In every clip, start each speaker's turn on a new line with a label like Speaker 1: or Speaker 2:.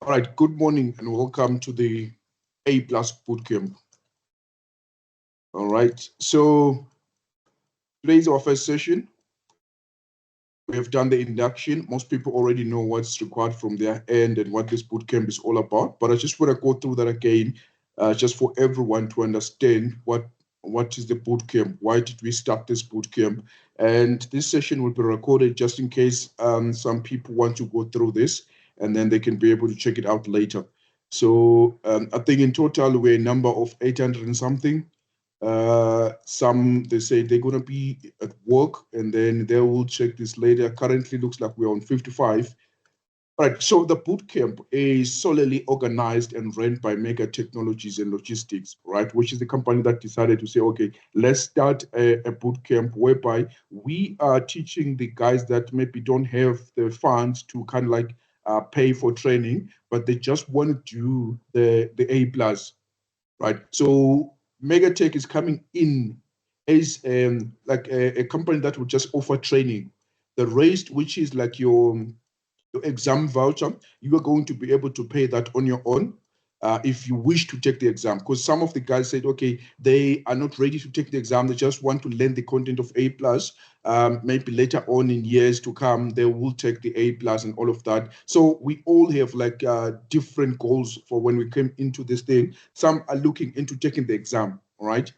Speaker 1: All right, good morning and welcome to the A Plus Bootcamp. All right, so today is our first session. We have done the induction. Most people already know what's required from their end and what this bootcamp is all about. But I just want to go through that again, just for everyone to understand what is the bootcamp, why did we start this bootcamp, and this session will be recorded just in case some people want to go through this, and then they can be able to check it out later. So I think in total we're a number of 800 and something. Some they say they're gonna be at work and then they will check this later. Currently looks like we're on 55. Right, so the bootcamp is solely organized and run by Mega Technologies and Logistics, right? Which is the company that decided to say, okay, let's start a bootcamp whereby we are teaching the guys that maybe don't have the funds to kind of like pay for training, but they just want to do the A plus, right? So Megatech is coming in as like a company that will just offer training. The rest, which is like your exam voucher, you are going to be able to pay that on your own if you wish to take the exam. Because some of the guys said, okay, they are not ready to take the exam. They just want to learn the content of A plus. Maybe later on in years to come, they will take the A plus and all of that. So we all have like different goals for when we came into this thing. Some are looking into taking the exam, all right?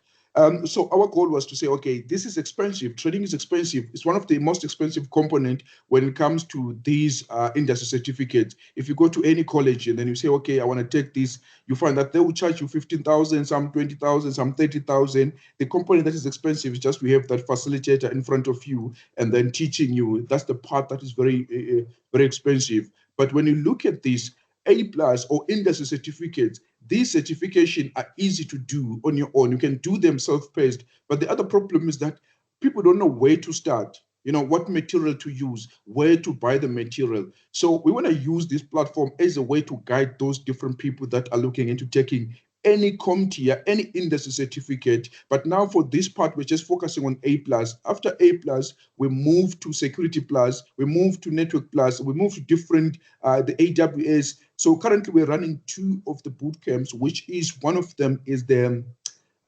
Speaker 1: So our goal was to say, okay, this is expensive. Training is expensive. It's one of the most expensive component when it comes to these industry certificates. If you go to any college and then you say, okay, I want to take this, you find that they will charge you 15,000, some 20,000, some 30,000. The component that is expensive is just we have that facilitator in front of you and then teaching you. That's the part that is very expensive. But when you look at this, A plus or industry certificates, these certifications are easy to do on your own. You can do them self-paced. But the other problem is that people don't know where to start, what material to use, where to buy the material. So we want to use this platform as a way to guide those different people that are looking into taking any CompTIA, any industry certificate. But now for this part, we're just focusing on A plus. After A plus, we move to Security plus, we move to Network plus, we move to different, the AWS. So currently we're running two of the boot camps, which is one of them is the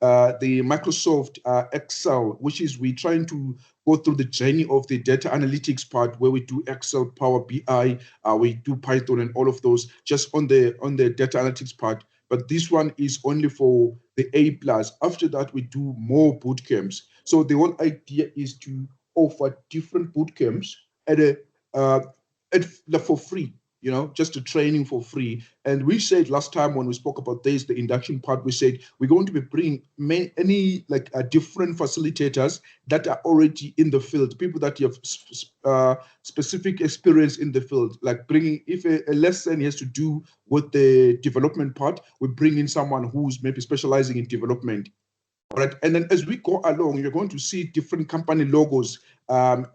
Speaker 1: Microsoft Excel, which is we're trying to go through the journey of the data analytics part where we do Excel, Power BI, we do Python and all of those just on the data analytics part. But this one is only for the A plus. After that, we do more boot camps. So the whole idea is to offer different boot camps at a uh, for free, just a training for free. And we said last time when we spoke about this, the induction part, we said we're going to be bringing any like different facilitators that are already in the field, people that have specific experience in the field, like bringing, if a lesson has to do with the development part, we bring in someone who's maybe specializing in development. All right. And then as we go along, you're going to see different company logos,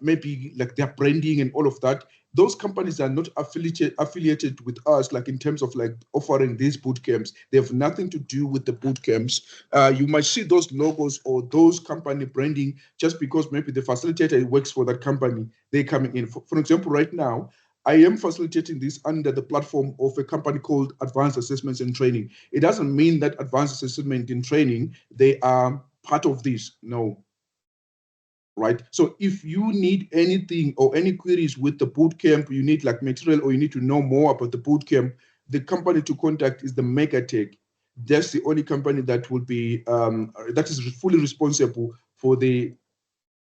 Speaker 1: maybe like their branding and all of that. Those companies are not affiliated with us, like in terms of like offering these boot camps. They have nothing to do with the boot camps. You might see those logos or those company branding just because maybe the facilitator works for that company. They're coming in. For example, right now, I am facilitating this under the platform of a company called Advanced Assessments and Training. It doesn't mean that Advanced Assessment and Training, they are part of this. No, right? So if you need anything or any queries with the bootcamp, you need like material or you need to know more about the bootcamp, the company to contact is the Megatech. That's the only company that will be, that is fully responsible for the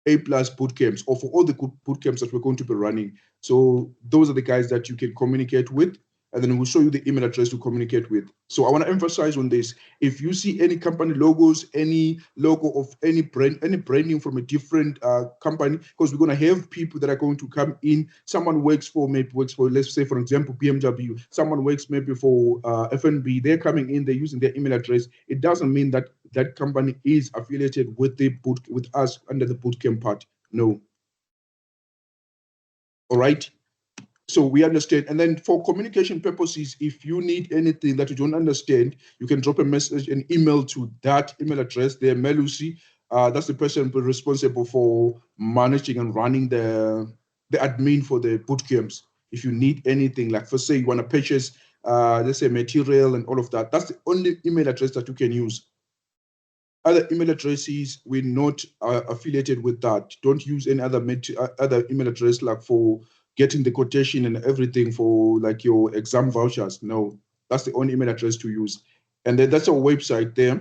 Speaker 1: A plus boot camps or for all the boot camps that we're going to be running. So those are the guys that you can communicate with, and then we'll show you the email address to communicate with. So I want to emphasize on this. If you see any company logos, any logo of any brand, any branding from a different company, because we're going to have people that are going to come in. Someone works for, let's say, for example, BMW. Someone works maybe for FNB. They're coming in, they're using their email address. It doesn't mean that that company is affiliated with with us under the bootcamp part. No. All right. So we understand. And then for communication purposes, if you need anything that you don't understand, you can drop a message, an email to that email address there, Melusi. That's the person responsible for managing and running the admin for the boot camps. If you need anything, like for say you want to purchase let's say material and all of that. That's the only email address that you can use. Other email addresses, we're not affiliated with that. Don't use any other email address like for getting the quotation and everything for like your exam vouchers. No, that's the only email address to use. And then that's our website there.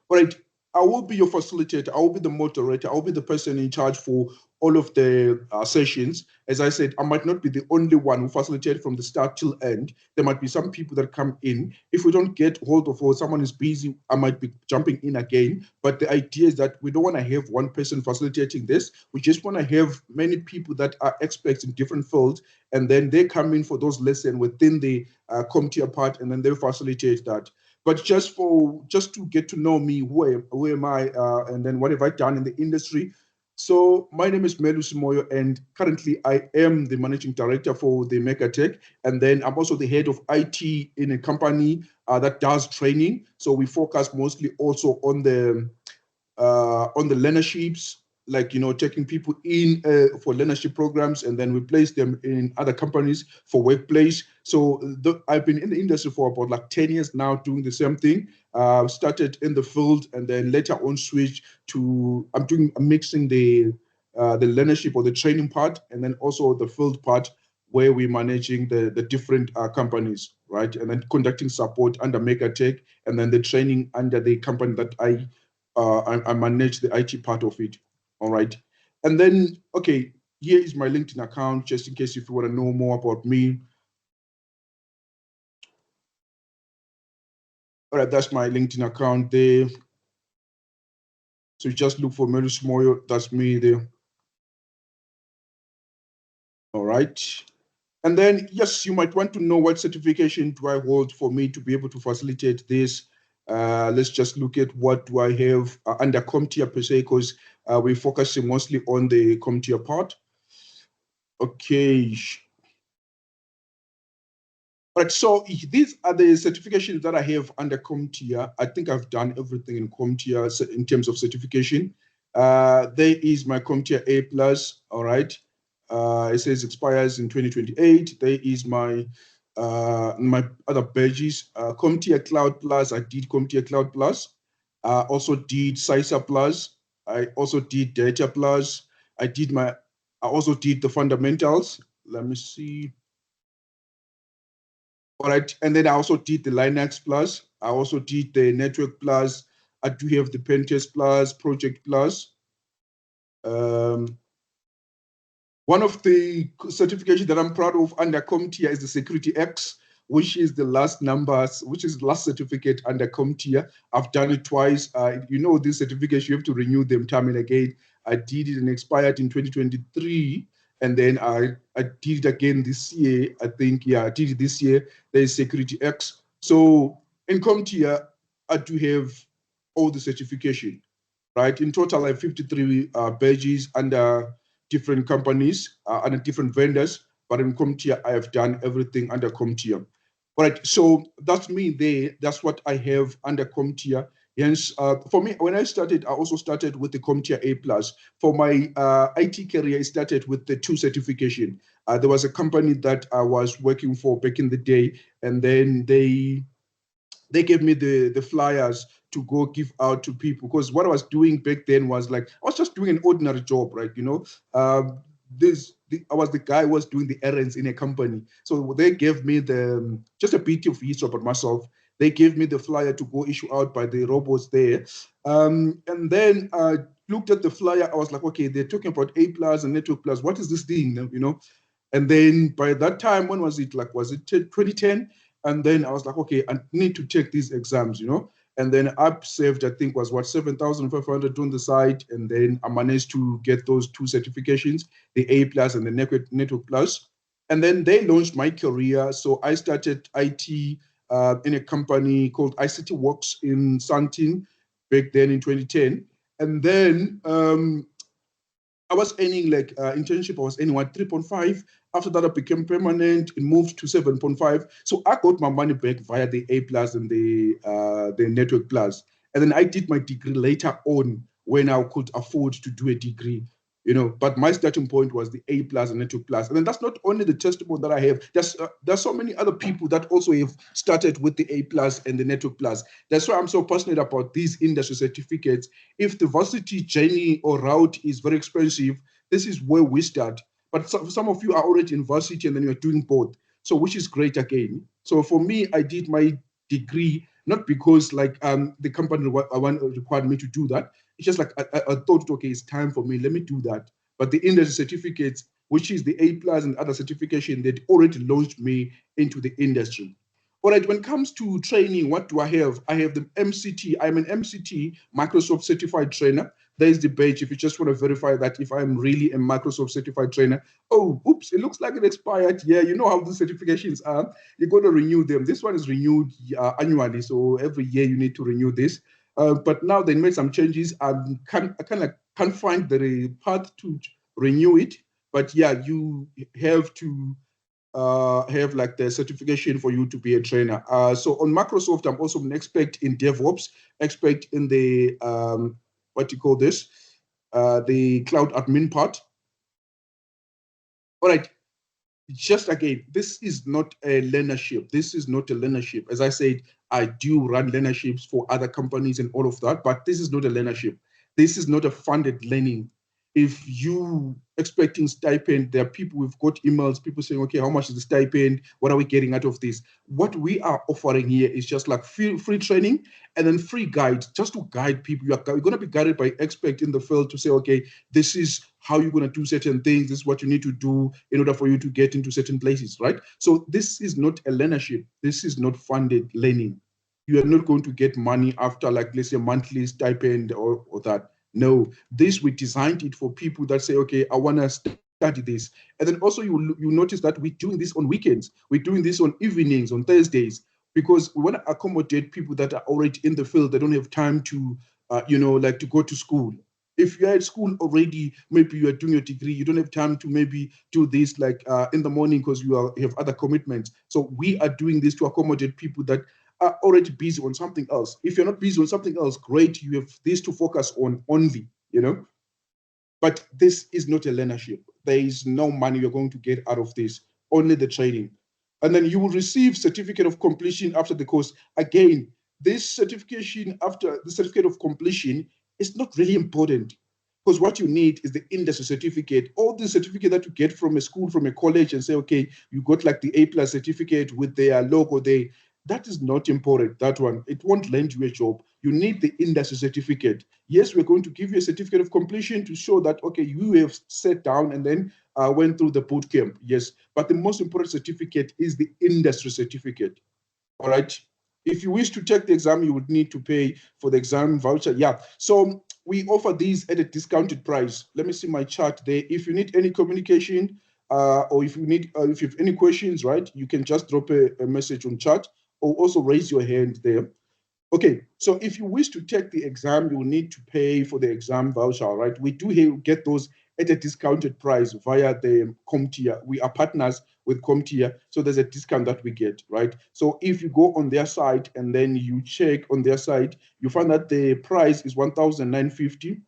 Speaker 1: All right, I will be your facilitator. I will be the moderator. I will be the person in charge for all of the sessions. As I said, I might not be the only one who facilitates from the start till end. There might be some people that come in. If we don't get hold of or someone is busy, I might be jumping in again. But the idea is that we don't want to have one person facilitating this. We just want to have many people that are experts in different fields, and then they come in for those lessons within the CompTIA part, and then they facilitate that. But just to get to know me, who am I, and then what have I done in the industry? So my name is Melu Simoyo, and currently I am the managing director for the Megatech, and then I'm also the head of IT in a company that does training. So we focus mostly also on the learnerships, like, taking people in for learnership programs, and then we place them in other companies for workplace. So I've been in the industry for about like 10 years now doing the same thing. Started in the field and then later on switched to, I'm mixing the learnership or the training part and then also the field part where we're managing the different companies, right? And then conducting support under Megatech and then the training under the company that I manage the IT part of it. All right. And then, okay, here is my LinkedIn account, just in case if you want to know more about me. All right, that's my LinkedIn account there. So just look for Melu Simoyo, that's me there. All right. And then, yes, you might want to know what certification do I hold for me to be able to facilitate this. Let's just look at what do I have under CompTIA per se, because we're focusing mostly on the CompTIA part. Okay. All right, so these are the certifications that I have under CompTIA. I think I've done everything in CompTIA in terms of certification. There is my CompTIA A+, all right. It says expires in 2028. There is my other badges. CompTIA Cloud Plus, I did CompTIA Cloud Plus. Also did CISA Plus. I also did Data Plus. I also did the fundamentals. Let me see. All right, and then I also did the Linux Plus. I also did the Network Plus. I do have the Pentest Plus, Project Plus. One of the certifications that I'm proud of under CompTIA is the Security X, which is the last certificate under CompTIA. I've done it twice. These certificates, you have to renew them time and again. I did it and expired in 2023. And then I did it again this year. I think, yeah, I did it this year. There's Security X. So in CompTIA, I do have all the certification, right? In total, I have 53 badges under different companies, under different vendors. But in CompTIA, I have done everything under CompTIA. All right, so that's me there. That's what I have under CompTIA. Hence, for me, when I started, I also started with the CompTIA A+. For my IT career, I started with the 2 certification. There was a company that I was working for back in the day, and then they gave me the flyers to go give out to people, because what I was doing back then was like, I was just doing an ordinary job, right? I was the guy who was doing the errands in a company. So they gave me just a bit of history about myself. They gave me the flyer to go issue out by the robots there. And then I looked at the flyer. I was like, okay, they're talking about A+ and Network Plus. What is this thing, And then by that time, when was it? Like, was it 2010? And then I was like, okay, I need to take these exams, And then I saved, I think, was 7,500 on the side. And then I managed to get those 2 certifications, the A+ and the Network Plus. And then they launched my career. So I started IT in a company called ICT Works in Sandton back then in 2010. And then I was earning like internship, I was earning 3.5. After that, I became permanent and moved to 7.5. So I got my money back via the A+ and the Network Plus. And then I did my degree later on when I could afford to do a degree. you know, but my starting point was the A plus and network plus. And then that's not only the testimony that I have. There's so many other people that also have started with the A plus and the network plus. That's why I'm so passionate about these industry certificates. If the varsity journey or route is very expensive, this is where we start. But some of you are already in varsity and then you're doing both. So which is great again. So for me, I did my degree not because like the company required me to do that. It's just like I thought, okay, it's time for me. Let me do that. But the industry certificates, which is the A plus and other certification, that already launched me into the industry. All right, when it comes to training, what do I have? I have the MCT. I'm an MCT, Microsoft Certified Trainer. There's the badge if you just want to verify that if I'm really a Microsoft Certified Trainer. Oh, oops, it looks like it expired. Yeah, you know how the certifications are. You're going to renew them. This one is renewed annually, so every year you need to renew this. But now they made some changes. I kind of can't find the path to renew it. But yeah, you have to have like the certification for you to be a trainer. So on Microsoft, I'm also an expert in DevOps, expert in the, what do you call this? The cloud admin part. All right, just again, this is not a learnership. This is not a learnership. As I said, I do run learnerships for other companies and all of that, but this is not a learnership. This is not a funded learning. If you expecting stipend, there are people, we've got emails, people saying, okay, how much is the stipend? What are we getting out of this? What we are offering here is just like free training and then free guides, just to guide people. You're going to be guided by experts in the field to say, okay, this is how you're going to do certain things. This is what you need to do in order for you to get into certain places, right? So this is not a learnership. This is not funded learning. You are not going to get money after, like, let's say, a monthly stipend or that. No, this, we designed it for people that say, okay, I want to study this. And then also you notice that we're doing this on weekends. We're doing this on evenings, on Thursdays, because we want to accommodate people that are already in the field. They don't have time to, like to go to school. If you're at school already, maybe you are doing your degree, you don't have time to maybe do this like in the morning because you have other commitments. So we are doing this to accommodate people that are already busy on something else. If you're not busy on something else, great, you have this to focus on only, you know. But this is not a learnership. There is no money you're going to get out of this, only the training. And then you will receive certificate of completion after the course. Again, this certification after the certificate of completion is not really important, because what you need is the industry certificate. All the certificate that you get from a school, from a college, and say, okay, you got like the A plus certificate with their logo there. That is not important, that one. It won't lend you a job. You need the industry certificate. Yes, we're going to give you a certificate of completion to show that, okay, you have sat down and then went through the boot camp. Yes, but the most important certificate is the industry certificate. All right. If you wish to take the exam, you would need to pay for the exam voucher. Yeah. So we offer these at a discounted price. Let me see my chart there. If you need any communication, or if you have any questions, right, you can just drop a message on chat or also raise your hand there. Okay, so if you wish to take the exam, you will need to pay for the exam voucher, right? We do get those at a discounted price via the CompTIA. We are partners with CompTIA, so there's a discount that we get, right? So if you go on their site and then you check on their site, you find that the price is 1,950.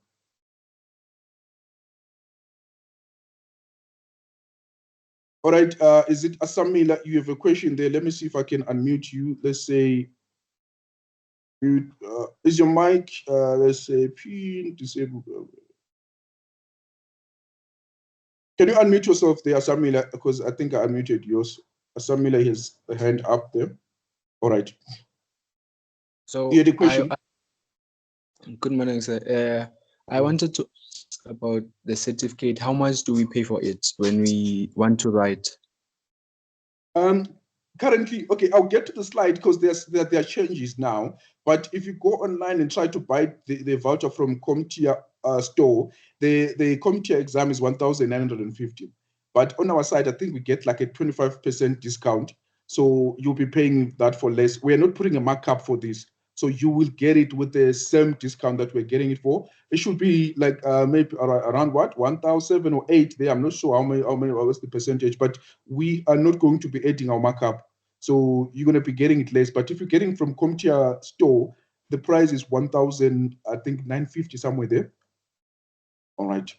Speaker 1: All right, is it Asamila? You have a question there. Let me see if I can unmute you. Let's say, is your mic, let's say, pin disabled? Can you unmute yourself there, Asamila? Because I think I unmuted yours. Asamila has the hand up there. All right.
Speaker 2: So
Speaker 1: you had a question?
Speaker 2: Good morning, sir. I wanted to ask about the certificate. How much do we pay for it when we want to write?
Speaker 1: Currently, okay, I'll get to the slide because there are changes now. But if you go online and try to buy the voucher from CompTIA store, the CompTIA exam is 1,950. But on our side, I think we get like a 25% discount. So you'll be paying that for less. We're not putting a markup for this. So you will get it with the same discount that we're getting it for. It should be like maybe around what, 1,007 or 8 there. I'm not sure how many was the percentage, but we are not going to be adding our markup. So you're going to be getting it less. But if you're getting from CompTIA store, the price is 1,000, I think 950 somewhere there. All right.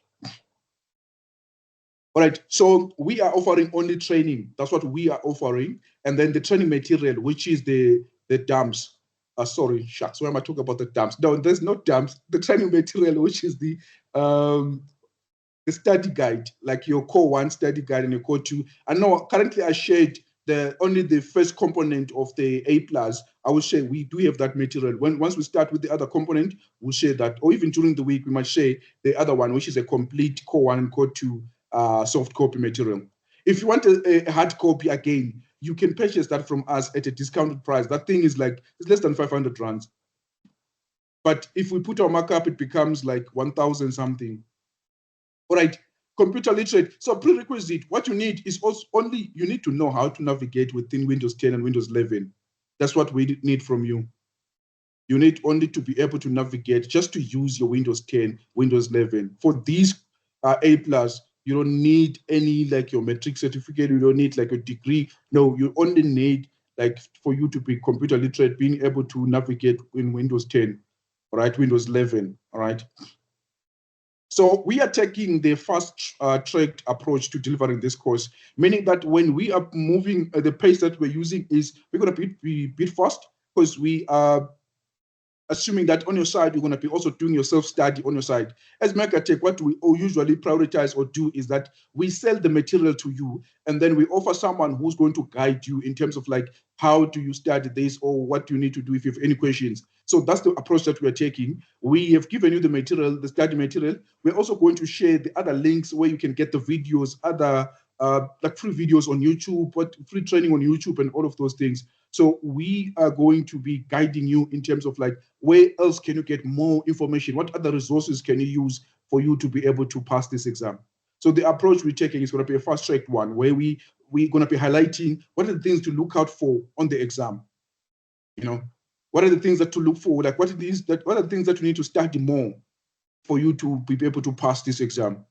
Speaker 1: All right, so we are offering only training. That's what we are offering. And then the training material, which is the dumps. Sorry, shucks, why am I talking about the dumps? No, there's no dumps. The training material, which is the study guide, like your core 1 study guide and your core 2. I know currently I shared only the first component of the A+. I will share, we do have that material. Once we start with the other component, we'll share that. Or even during the week, we might share the other one, which is a complete core 1 and core 2 soft copy material. If you want a hard copy again, you can purchase that from us at a discounted price. That thing is like, it's less than 500 rands. But if we put our markup, it becomes like 1,000 something. All right, computer literate. So prerequisite, what you need is also only, you need to know how to navigate within Windows 10 and Windows 11. That's what we need from you. You need only to be able to navigate, just to use your Windows 10, Windows 11. For these A+, you don't need any like your metric certificate, you don't need like a degree. No, you only need like for you to be computer literate, being able to navigate in Windows 10, all right, Windows 11, all right? So we are taking the fast-tracked approach to delivering this course, meaning that when we are moving, the pace that we're using is we're going to be a bit fast because we are assuming that on your side, you're going to be also doing your self-study on your side. As MegaTech, what we usually prioritize or do is that we sell the material to you, and then we offer someone who's going to guide you in terms of like, how do you study this, or what do you need to do if you have any questions. So that's the approach that we're taking. We have given you the material, the study material. We're also going to share the other links where you can get the videos, other like free videos on YouTube, free training on YouTube and all of those things. So we are going to be guiding you in terms of like, where else can you get more information? What other resources can you use for you to be able to pass this exam? So the approach we're taking is going to be a fast-tracked one where we're going to be highlighting what are the things to look out for on the exam. You know, what are the things that to look for? Like what are the things that you need to study more for you to be able to pass this exam?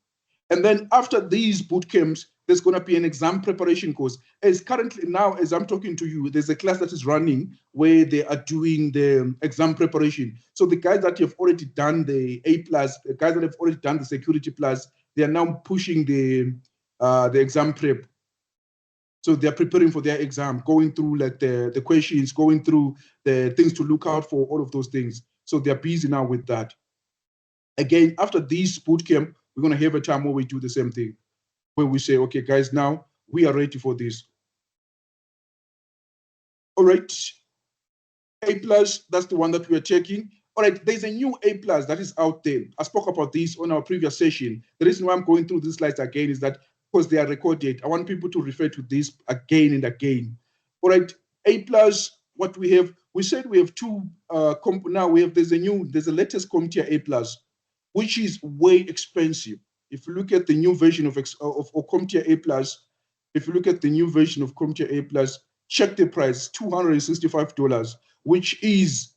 Speaker 1: And then after these boot camps, there's going to be an exam preparation course. As currently now, as I'm talking to you, there's a class that is running where they are doing the exam preparation. So the guys that have already done the A+, the guys that have already done the Security Plus, they are now pushing the exam prep. So they're preparing for their exam, going through like the questions, going through the things to look out for, all of those things. So they're busy now with that. Again, after this boot camp, we're going to have a time where we do the same thing, where we say, okay, guys, now we are ready for this. All right, A+, that's the one that we are checking. All right, there's a new A+ that is out there. I spoke about this on our previous session. The reason why I'm going through these slides again is that because they are recorded, I want people to refer to this again and again. All right, A+, what we have, we said we have two, now we have, there's a latest CompTIA A+, which is way expensive. If you look at the new version of CompTIA A+, if you look at the new version of CompTIA A+, check the price, $265, which is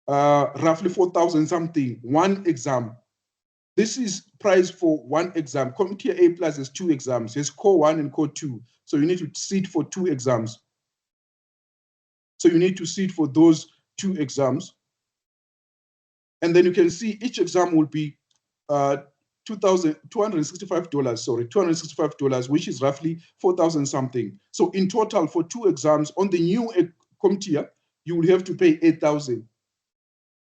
Speaker 1: roughly 4,000 something, one exam. This is price for one exam. CompTIA A+ is 2 exams. There's core 1 and core 2. So you need to sit for 2 exams. So you need to sit for those 2 exams. And then you can see each exam will be $265, sorry, $265, which is roughly 4,000 something. So in total for 2 exams on the new CompTIA, you will have to pay 8,000,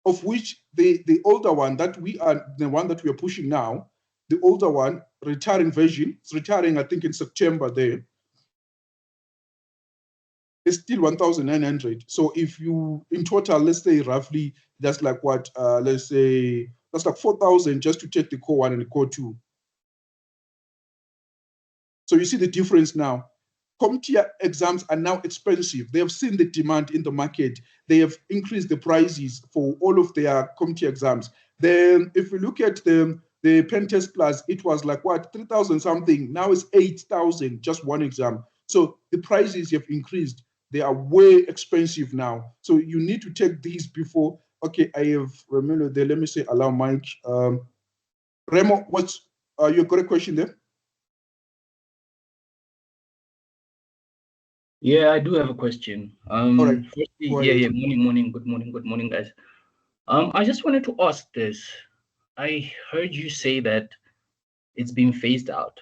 Speaker 1: of which the older one that we are, the one that we are pushing now, the older one, retiring version, it's retiring, I think in September there, it's still 1,900. So if you, in total, let's say roughly, that's like what, let's say, that's like 4,000 just to take the core 1 and the core 2. So you see the difference now. CompTIA exams are now expensive. They have seen the demand in the market. They have increased the prices for all of their CompTIA exams. Then if we look at the Pen Test Plus, it was like what, 3,000 something. Now it's 8,000, just one exam. So the prices have increased. They are way expensive now. So you need to take these before. Okay, I have, remember there, let me say allow mic. Remo, what's your correct question there?
Speaker 3: Yeah, I do have a question.
Speaker 1: All right.
Speaker 3: Firstly, good morning, guys. I just wanted to ask this. I heard you say that it's being phased out.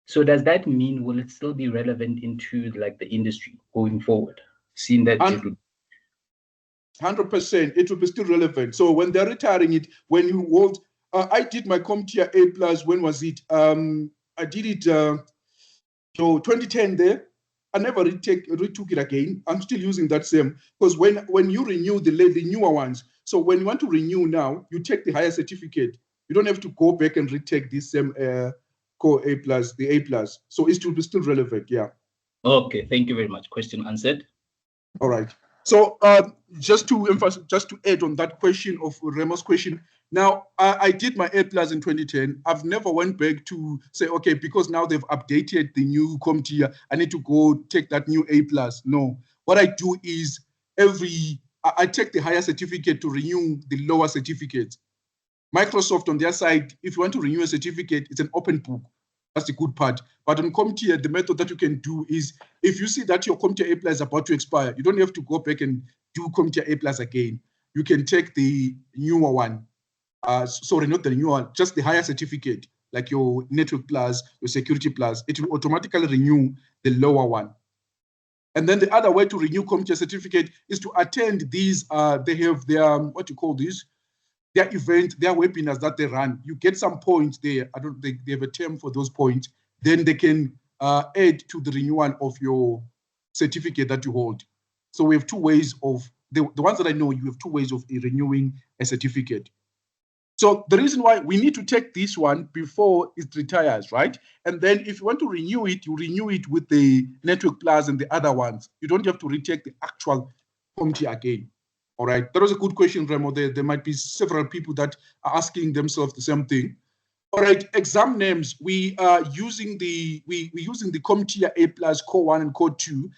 Speaker 3: So does that mean, will it still be relevant into like the industry going forward? Seeing that it would
Speaker 1: 100%, it will be still relevant. So when they're retiring it, when you hold, I did my CompTIA A+, when was it? I did it, 2010 there. I never retook it again. I'm still using that same, because when you renew the newer ones, so when you want to renew now, you take the higher certificate. You don't have to go back and retake this same core A+, the A+. So it will be still relevant, yeah.
Speaker 3: Okay, thank you very much. Question answered.
Speaker 1: All right. So just to add on that question of Remo's question, now I did my A+ in 2010. I've never went back to say, okay, because now they've updated the new CompTIA, I need to go take that new A+. No, what I do is I take the higher certificate to renew the lower certificate. Microsoft on their side, if you want to renew a certificate, it's an open book. That's the good part. But on CompTIA, the method that you can do is, if you see that your CompTIA A+ is about to expire, you don't have to go back and do CompTIA A+ again. You can take the newer one. Sorry, not the newer one, just the higher certificate, like your Network Plus, your Security Plus. It will automatically renew the lower one. And then the other way to renew CompTIA certificate is to attend these. They have their, what you call these? Their event, their webinars that they run. You get some points there. They have a term for those points. Then they can add to the renewal of your certificate that you hold. So we have two ways of, the ones that I know, you have two ways of renewing a certificate. So the reason why we need to take this one before it retires, right? And then if you want to renew it, you renew it with the Network Plus and the other ones. You don't have to retake the actual CompTIA again. All right, that was a good question, Remo. There might be several people that are asking themselves the same thing. All right, exam names. We are using we're using the CompTIA A+ Core 1 and Core 2,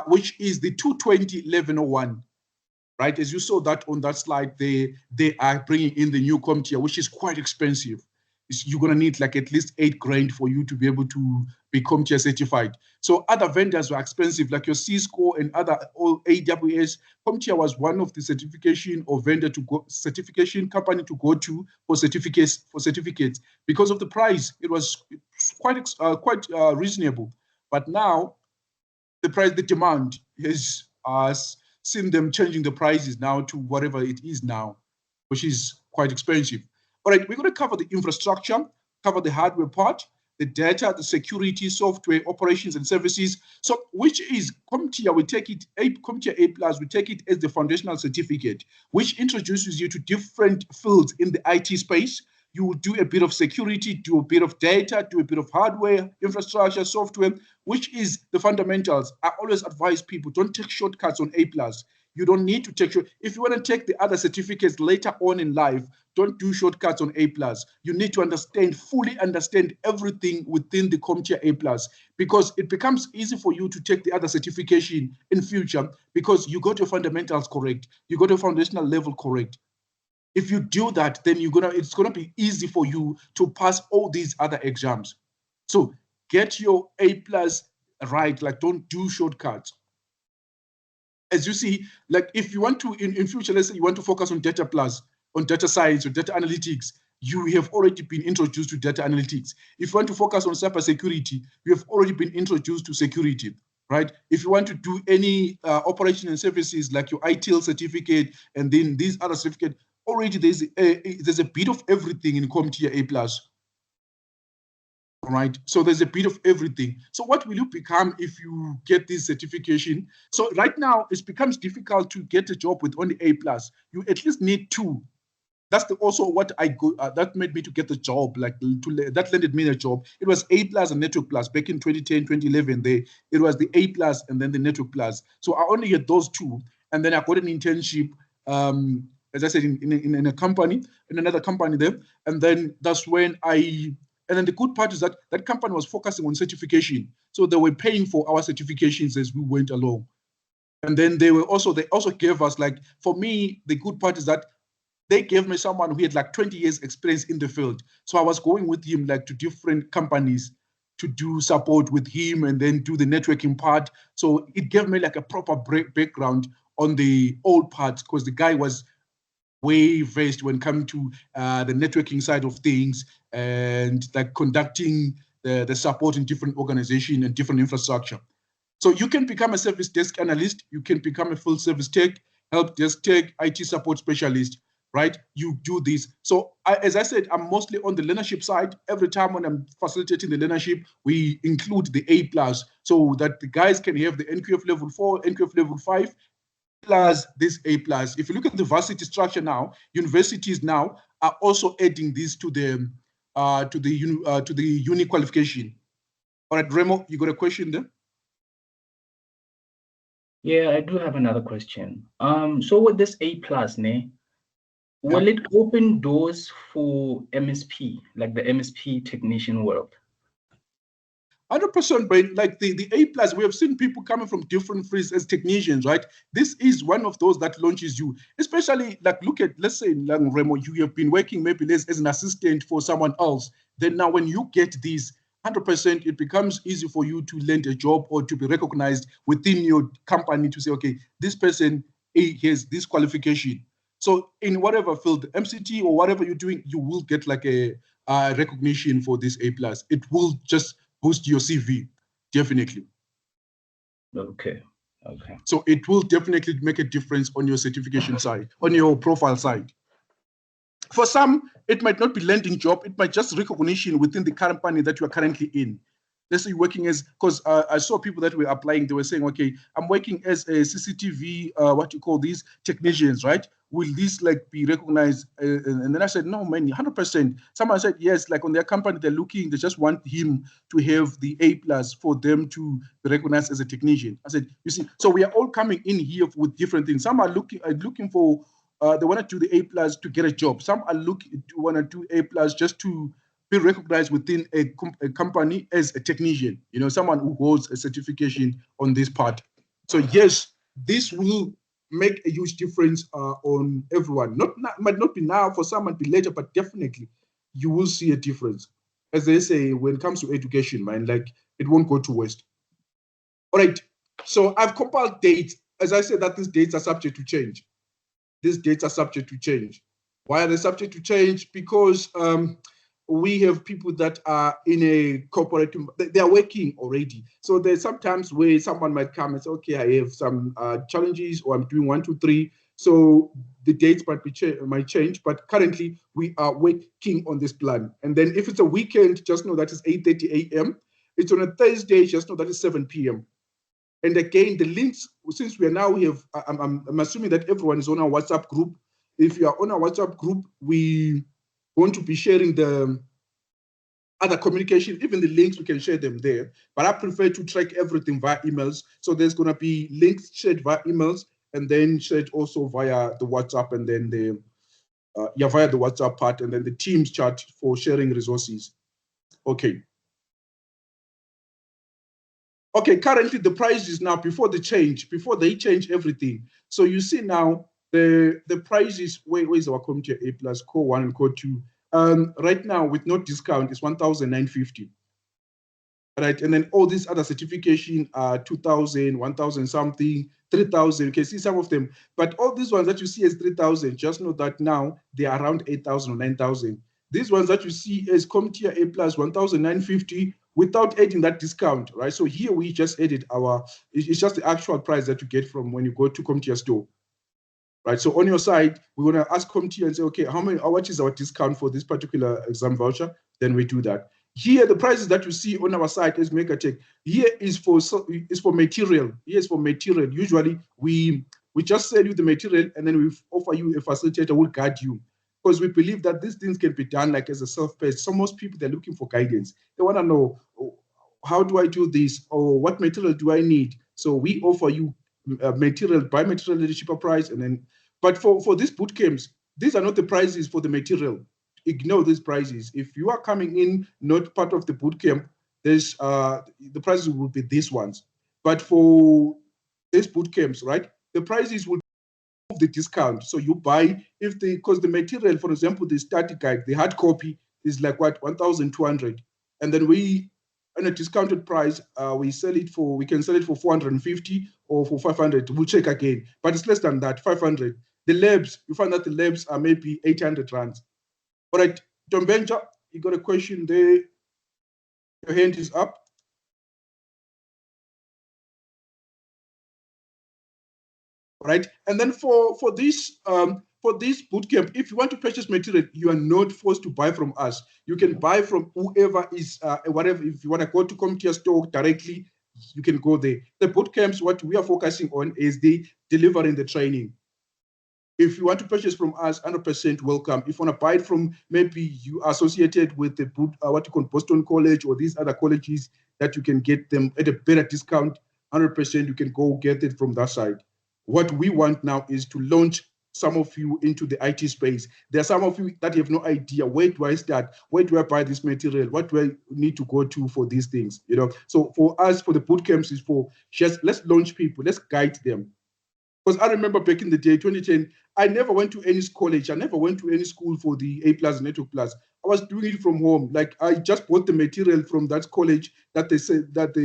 Speaker 1: which is the 220 1101. Right, as you saw that on that slide, they are bringing in the new CompTIA, which is quite expensive. You're gonna need like at least $8,000 for you to be able to be CompTIA certified. So other vendors were expensive, like your Cisco and other AWS. CompTIA was one of the certification or certification company to go to for certificates. Because of the price, it was quite reasonable. But now the demand has seen them changing the prices now to whatever it is now, which is quite expensive. All right, we're going to cover the infrastructure, cover the hardware part, the data, the security, software, operations, and services. So, which is CompTIA? We take it, CompTIA A+, we take it as the foundational certificate, which introduces you to different fields in the IT space. You will do a bit of security, do a bit of data, do a bit of hardware, infrastructure, software, which is the fundamentals. I always advise people, don't take shortcuts on A+. You don't need to take if you want to take the other certificates later on in life, don't do shortcuts on A+. You need to fully understand everything within the CompTIA A+, because it becomes easy for you to take the other certification in future because you got your fundamentals correct, you got your foundational level correct. If you do that, then it's gonna be easy for you to pass all these other exams. So get your A+ right, like don't do shortcuts. As you see, like if you want to, in future, let's say you want to focus on data plus, on data science or data analytics, you have already been introduced to data analytics. If you want to focus on cybersecurity, you have already been introduced to security, right? If you want to do any operation and services like your ITIL certificate and then these other certificates, already there's a bit of everything in CompTIA A+. All right, so there's a bit of everything. So what will you become if you get this certification? So right now it becomes difficult to get a job with only A+. You at least need 2. That's also what I go. That made me to get the job. That landed me a job. It was A+ and Network Plus back in 2010, 2011. It was the A+ and then the Network Plus. So I only had those 2, and then I got an internship. As I said, in a company, in another company there, and then that's when And then the good part is that that company was focusing on certification, so they were paying for our certifications as we went along. And then they also gave us, like, for me, the good part is that they gave me someone who had like 20 years experience in the field. So I was going with him like to different companies to do support with him and then do the networking part. So it gave me like a proper background on the old part, because the guy was way versed when it comes to the networking side of things and like conducting the support in different organizations and different infrastructure. So you can become a service desk analyst, you can become a full service tech, help desk tech, IT support specialist, right? You do this. So as I said, I'm mostly on the learnership side. Every time when I'm facilitating the learnership, we include the A+, so that the guys can have the NQF level 4, NQF level 5, plus this A+. If you look at the varsity structure now, universities now are also adding this to the uni qualification. All right, Remo, you got a question there?
Speaker 3: Yeah, I do have another question. So with this A+, will it open doors for MSP, like the MSP technician world?
Speaker 1: 100%, but like the A+, we have seen people coming from different fields as technicians, right? This is one of those that launches you, especially like look at, let's say, like Remo, you have been working maybe as an assistant for someone else. Then now when you get these 100%, it becomes easy for you to land a job or to be recognized within your company to say, okay, this person has this qualification. So in whatever field, MCT or whatever you're doing, you will get like a recognition for this A+. It will just boost your CV, definitely.
Speaker 3: Okay.
Speaker 1: So it will definitely make a difference on your certification side, on your profile side. For some, it might not be landing job, it might just recognition within the company that you are currently in. Let's say you're working as, because I saw people that were applying, they were saying, okay, I'm working as a CCTV, what you call these technicians, right? Will this like be recognized? And then I said, no, man, 100%. Someone said, yes, like on their company, they're looking, they just want him to have the A+ for them to be recognized as a technician. I said, you see, so we are all coming in here with different things. Some are looking for, they want to do the A+ to get a job. Some are want to do A+ just to be recognized within a company as a technician, you know, someone who holds a certification on this part. So yes, this will make a huge difference on everyone. Might not be now, for some might be later, but definitely you will see a difference. As they say, when it comes to education, man, like it won't go to waste. All right, so I've compiled dates. As I said, that these dates are subject to change. These dates are subject to change. Why are they subject to change? Because we have people that are in a cooperative, they are working already. So there's sometimes where someone might come and say, okay, I have some challenges, or I'm doing 1, 2, 3. So the dates might change, but currently we are working on this plan. And then if it's a weekend, just know that it's 8:30 a.m. It's on a Thursday, just know that it's 7 p.m. And again, the links, since we are now have, I'm assuming that everyone is on our WhatsApp group. If you are on our WhatsApp group, we want to be sharing the other communication, even the links, we can share them there. But I prefer to track everything via emails. So there's going to be links shared via emails and then shared also via the WhatsApp, and then via the WhatsApp part, and then the Teams chat for sharing resources. Okay. Okay, currently the price is now, before they change everything. So you see now the prices, where is our CompTIA A+, Core 1 and Core 2? Right now with no discount is 1,950. Right, and then all these other certification are 2,000, 1,000 something, 3,000. You can see some of them, but all these ones that you see as 3,000, just know that now they are around 8,000 or 9,000. These ones that you see as CompTIA A+, 1,950 without adding that discount, right? So here we just added it's just the actual price that you get from when you go to CompTIA store. Right, so on your side, we're going to ask CompTIA and say, okay, how much is our discount for this particular exam voucher? Then we do that. Here, the prices that you see on our site is MegaTech. Here is for material. Here is for material. Usually, we just sell you the material, and then we offer you a facilitator who will guide you, because we believe that these things can be done like as a self-paced. So most people, they're looking for guidance. They want to know, how do I do this, or what material do I need? So we offer you material, buy material at a cheaper price, and then. But for these boot camps, these are not the prices for the material. Ignore these prices. If you are coming in not part of the boot camp, there's the prices will be these ones. But for these boot camps, right, the prices will be the discount. So you buy because the material, for example, the study guide, the hard copy is like what, 1,200, and then we, on a discounted price, we can sell it for 450 or for 500. We'll check again, but it's less than that, 500. The labs, you find that the labs are maybe 800 rands. All right, Tom Benja, you got a question there? Your hand is up. Right, and then for this bootcamp, if you want to purchase material, you are not forced to buy from us. You can buy from whoever is whatever. If you want to go to CompTIA store directly, you can go there. The bootcamps, what we are focusing on is the delivering the training. If you want to purchase from us, 100% welcome. If you want to buy it from, maybe you are associated with the what you call Boston College or these other colleges that you can get them at a better discount, 100% you can go get it from that side. What we want now is to launch some of you into the IT space. There are some of you that have no idea, where do I start? Where do I buy this material? What do I need to go to for these things? You know, so for us, for the boot camps is for just, let's launch people, let's guide them. Because I remember back in the day, 2010, I never went to any college. I never went to any school for the A+ Network Plus. I was doing it from home. Like, I just bought the material from that college that they said that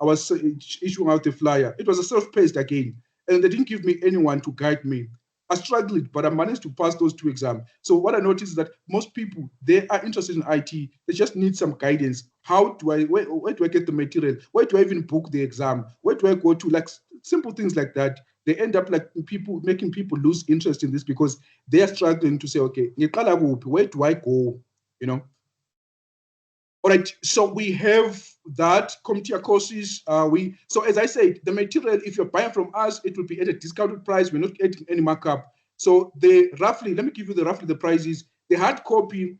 Speaker 1: I was issuing out the flyer. It was a self-paced again. And they didn't give me anyone to guide me. I struggled, but I managed to pass those 2 exams. So what I noticed is that most people, they are interested in IT. They just need some guidance. How do I, where do I get the material? Where do I even book the exam? Where do I go to? Like simple things like that. They end up like making people lose interest in this because they are struggling to say, okay, where do I go? You know? All right, so we have that CompTIA courses. So as I said, the material, if you're buying from us, it will be at a discounted price. We're not adding any markup. So let me give you the prices. The hard copy,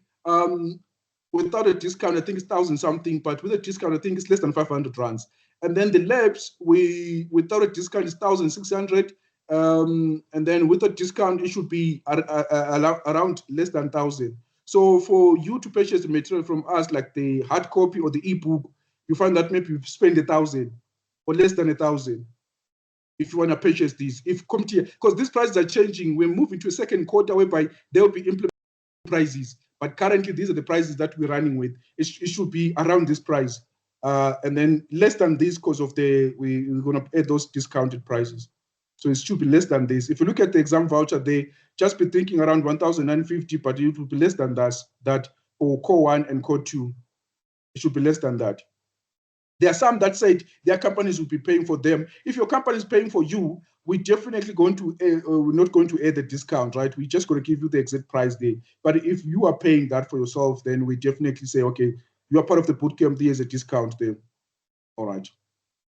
Speaker 1: without a discount, I think it's 1,000 something, but with a discount, I think it's less than 500 rands. And then the labs, without a discount, it's 1,600. And then with a discount, it should be around less than 1,000. So for you to purchase the material from us, like the hard copy or the ebook, you find that maybe you spend 1,000 or less than 1,000 if you want to purchase these. If CompTIA, because these prices are changing, we're moving to a second quarter whereby there will be implemented prices. But currently, these are the prices that we're running with. It should be around this price, and then less than this because of we're going to add those discounted prices. So it should be less than this. If you look at the exam voucher, they just be thinking around 1,950, but it will be less than that for core 1 and core 2. It should be less than that. There are some that said their companies will be paying for them. If your company is paying for you, we're definitely we're not going to add the discount, right? We're just going to give you the exact price there. But if you are paying that for yourself, then we definitely say, okay, you are part of the bootcamp, there's a discount there. All right.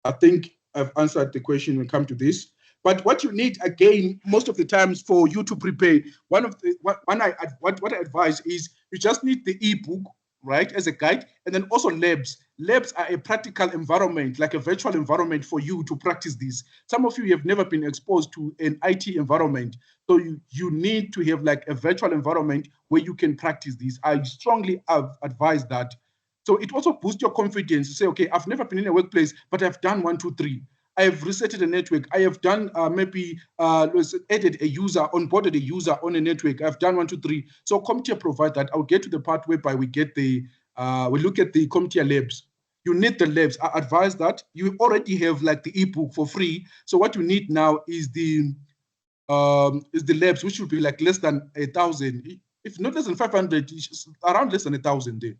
Speaker 1: I think I've answered the question when it comes to this. But what you need, again, most of the times for you to prepare, what I advise is you just need the ebook, right, as a guide, and then also labs. Labs are a practical environment, like a virtual environment for you to practice this. Some of you have never been exposed to an IT environment, so you need to have like a virtual environment where you can practice this. I strongly advise that. So it also boosts your confidence to say, okay, I've never been in a workplace, but I've done 1, 2, 3. I have resetted a network. I have done added a user, onboarded a user on a network. I've done 1, 2, 3. So CompTIA provides that. I'll get to the part whereby we get we look at the CompTIA labs. You need the labs. I advise that. You already have like the ebook for free. So what you need now is the labs, which should be like less than 1,000. If not less than 500, around less than 1,000 there.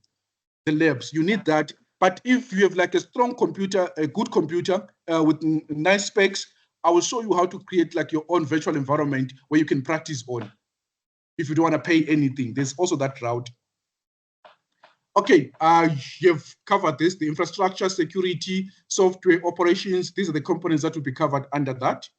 Speaker 1: The labs, you need that. But if you have like a strong computer, a good computer with nice specs, I will show you how to create like your own virtual environment where you can practice on. If you don't want to pay anything, there's also that route. Okay, you've covered this, the infrastructure, security, software, operations. These are the components that will be covered under that.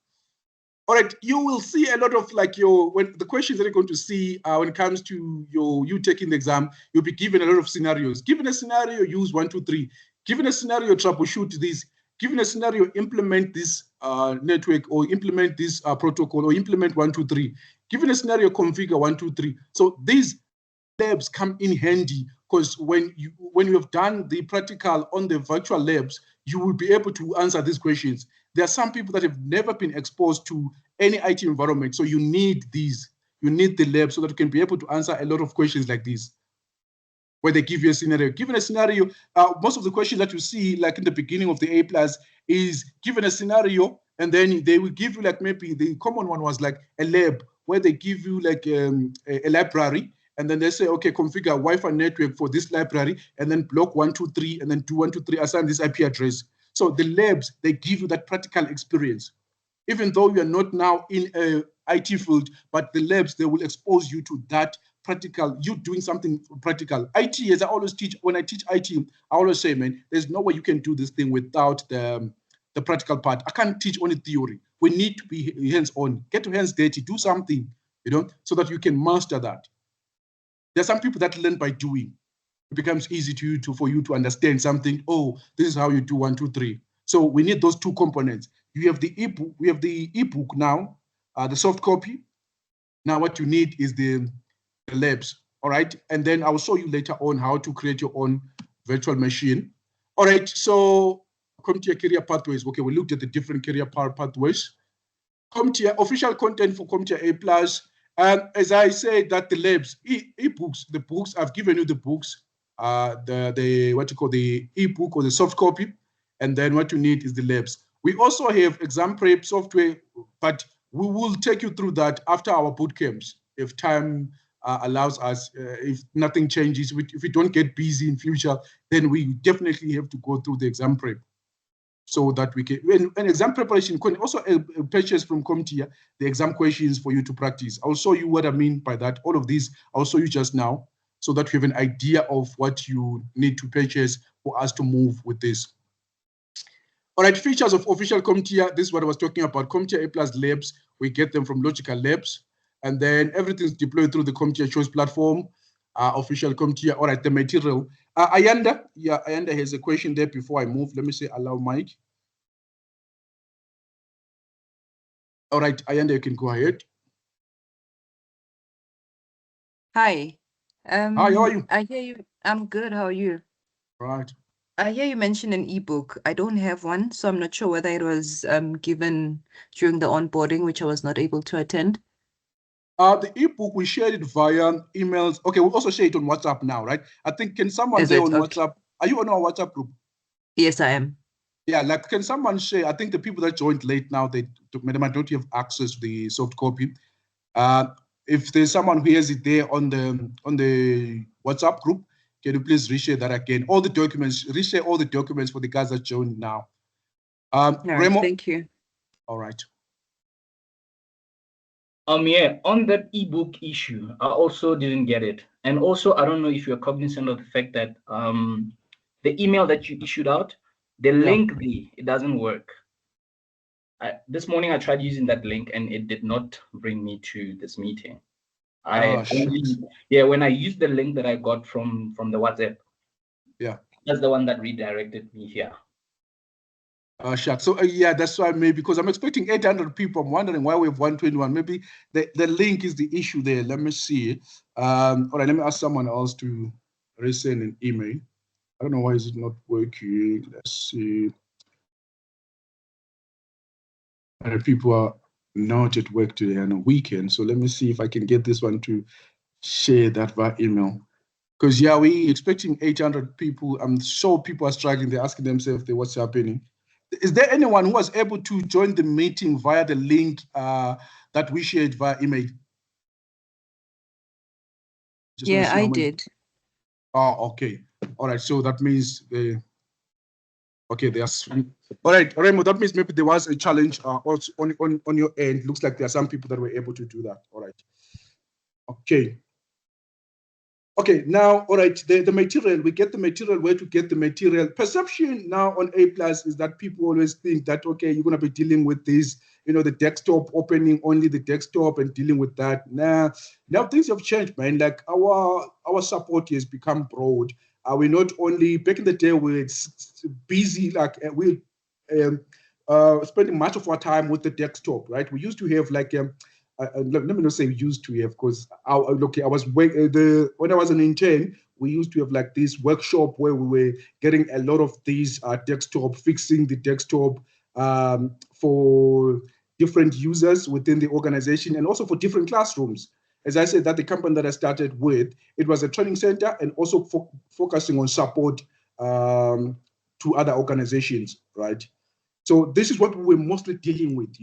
Speaker 1: All right, you will see a lot of like the questions that you're going to see when it comes to you taking the exam, you'll be given a lot of scenarios. Given a scenario, use 1, 2, 3. Given a scenario, troubleshoot this. Given a scenario, implement this network or implement this protocol or implement 1, 2, 3. Given a scenario, configure 1, 2, 3. So these labs come in handy because when you have done the practical on the virtual labs, you will be able to answer these questions. There are some people that have never been exposed to any IT environment. So you need these. You need the lab so that you can be able to answer a lot of questions like this, where they give you a scenario. Given a scenario, most of the questions that you see, like in the beginning of the A+, is given a scenario, and then they will give you like maybe the common one was like a lab, where they give you like a library, and then they say, okay, configure Wi-Fi network for this library, and then block 123, and then do 123, assign this IP address. So the labs, they give you that practical experience. Even though you are not now in a IT field, but the labs, they will expose you to that practical, you doing something practical. IT, as I always teach, when I teach IT, I always say, man, there's no way you can do this thing without the practical part. I can't teach only theory. We need to be hands-on, get your hands dirty, do something, you know, so that you can master that. There's some people that learn by doing. It becomes easy for you to understand something. Oh, this is how you do 1, 2, 3. So we need those two components. You have the ebook. We have the ebook now, the soft copy. Now what you need is the labs. All right, and then I will show you later on how to create your own virtual machine. All right, so CompTIA career pathways. Okay, we looked at the different career pathways. CompTIA official content for CompTIA A+. And as I said, that the labs, ebooks, the books, I've given you the books, the ebook or the soft copy, and then what you need is the labs. We also have exam prep software, but we will take you through that after our boot camps, if time allows us. If nothing changes, if we don't get busy in future, then we definitely have to go through the exam prep, so that we can, and exam preparation can also purchase from CompTIA the exam questions for you to practice. I'll show you what I mean by that. All of these I'll show you just now, so that you have an idea of what you need to purchase for us to move with this. All right, features of official CompTIA. This is what I was talking about. CompTIA A+ labs, we get them from Logical Labs, and then everything's deployed through the CompTIA Choice platform, official CompTIA. All right, the material. Ayanda, yeah, Ayanda has a question there before I move. Let me say allow mic. All right, Ayanda, you can go ahead.
Speaker 4: Hi.
Speaker 1: Hi, how are you?
Speaker 4: I hear you. I'm good. How are you?
Speaker 1: Right.
Speaker 4: I hear you mention an ebook. I don't have one, so I'm not sure whether it was given during the onboarding, which I was not able to attend.
Speaker 1: The ebook, we shared it via emails. Okay, we also share it on WhatsApp now, right? I think, can someone there on WhatsApp, are you on our WhatsApp group?
Speaker 4: Yes, I am.
Speaker 1: Yeah, like, can someone share? I think the people that joined late now, they might not have access to the soft copy. If there's someone who has it there on the WhatsApp group, can you please reshare that again? All the documents, reshare all the documents for the guys that joined now.
Speaker 4: All right,
Speaker 1: Remo?
Speaker 4: thank you.
Speaker 1: All right.
Speaker 3: Yeah, on that ebook issue, I also didn't get it. And also, I don't know if you're cognizant of the fact that the email that you issued out, the link there, it doesn't work. This morning I tried using that link and it did not bring me to this meeting. When I used the link that I got from the WhatsApp, that's the one that redirected me here.
Speaker 1: Shucks. So yeah, that's why maybe, because I'm expecting 800 people. I'm wondering why we have 121. Maybe the link is the issue there. Let me see. All right, let me ask someone else to resend an email. I don't know why is it not working. Let's see. People are not at work today on a weekend, so let me see if I can get this one to share that via email. Because yeah, we expecting 800 people. I'm sure people are struggling. They're asking themselves what's happening. Is there anyone who was able to join the meeting via the link that we shared via email?
Speaker 4: I did.
Speaker 1: Oh, okay. All right. So that means okay, there's all right, Remo. That means maybe there was a challenge also on your end. Looks like there are some people that were able to do that. All right. Okay. Okay, now, all right, the material, we get the material, where to get the material. Perception now on A+ is that people always think that, okay, you're going to be dealing with this, the desktop, opening only the desktop and dealing with that. Now things have changed, man. Like our support has become broad. We not only, back in the day, we're busy, like we spending much of our time with the desktop, right? We used to have like, let me not say used to have, because I was when I was an intern, we used to have like this workshop where we were getting a lot of these desktop, fixing the desktop for different users within the organization and also for different classrooms. As I said, that the company that I started with, it was a training center and also focusing on support to other organizations, right? So this is what we were mostly dealing with,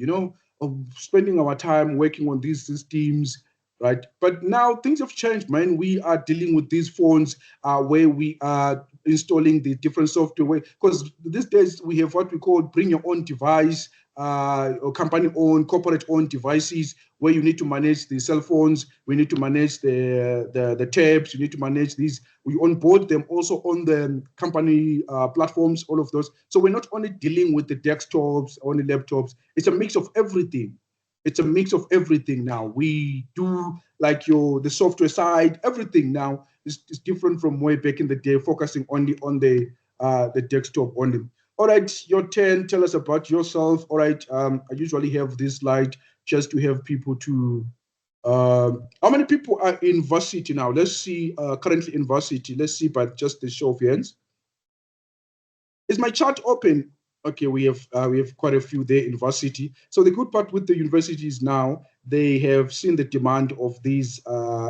Speaker 1: of spending our time working on these systems, right? But now things have changed, man. We are dealing with these phones where we are installing the different software, because these days we have what we call bring your own device, or company-owned, corporate-owned devices, where you need to manage the cell phones, we need to manage the tabs, you need to manage these. We onboard them also on the company platforms, all of those. So we're not only dealing with the desktops, only laptops, it's a mix of everything. It's a mix of everything now. We do like the software side, everything now is different from way back in the day, focusing only on the desktop only. All right, your turn. Tell us about yourself. All right, I usually have this slide just to have people to. How many people are in varsity now? Let's see. Currently in varsity. Let's see by just the show of hands. Is my chart open? Okay, we have quite a few there in varsity. So the good part with the universities now, they have seen the demand of these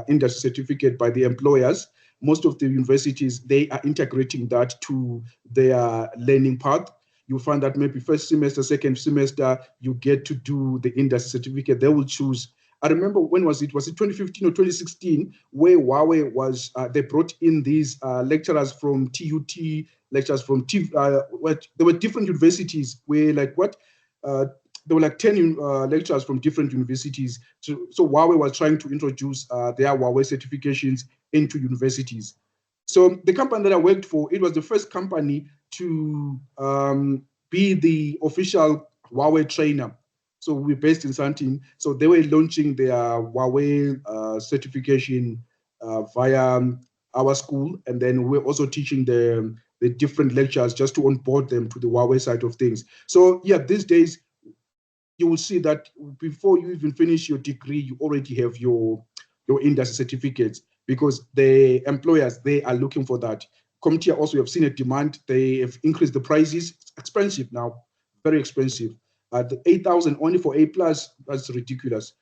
Speaker 1: industry certificate by the employers. Most of the universities, they are integrating that to their learning path. You find that maybe first semester, second semester, you get to do the industry certificate. They will choose. I remember when was it? Was it 2015 or 2016, where Huawei was, they brought in these lecturers from TUT, lecturers from there were different universities where like there were like 10 lecturers from different universities. So Huawei was trying to introduce their Huawei certifications into universities. So the company that I worked for, it was the first company to be the official Huawei trainer. So we're based in Sandton. So they were launching their Huawei certification via our school. And then we're also teaching the different lectures just to onboard them to the Huawei side of things. So yeah, these days, you will see that before you even finish your degree, you already have your industry certificates, because the employers, they are looking for that. CompTIA also have seen a demand. They have increased the prices. It's expensive now, very expensive. The 8,000 only for A+, that's ridiculous.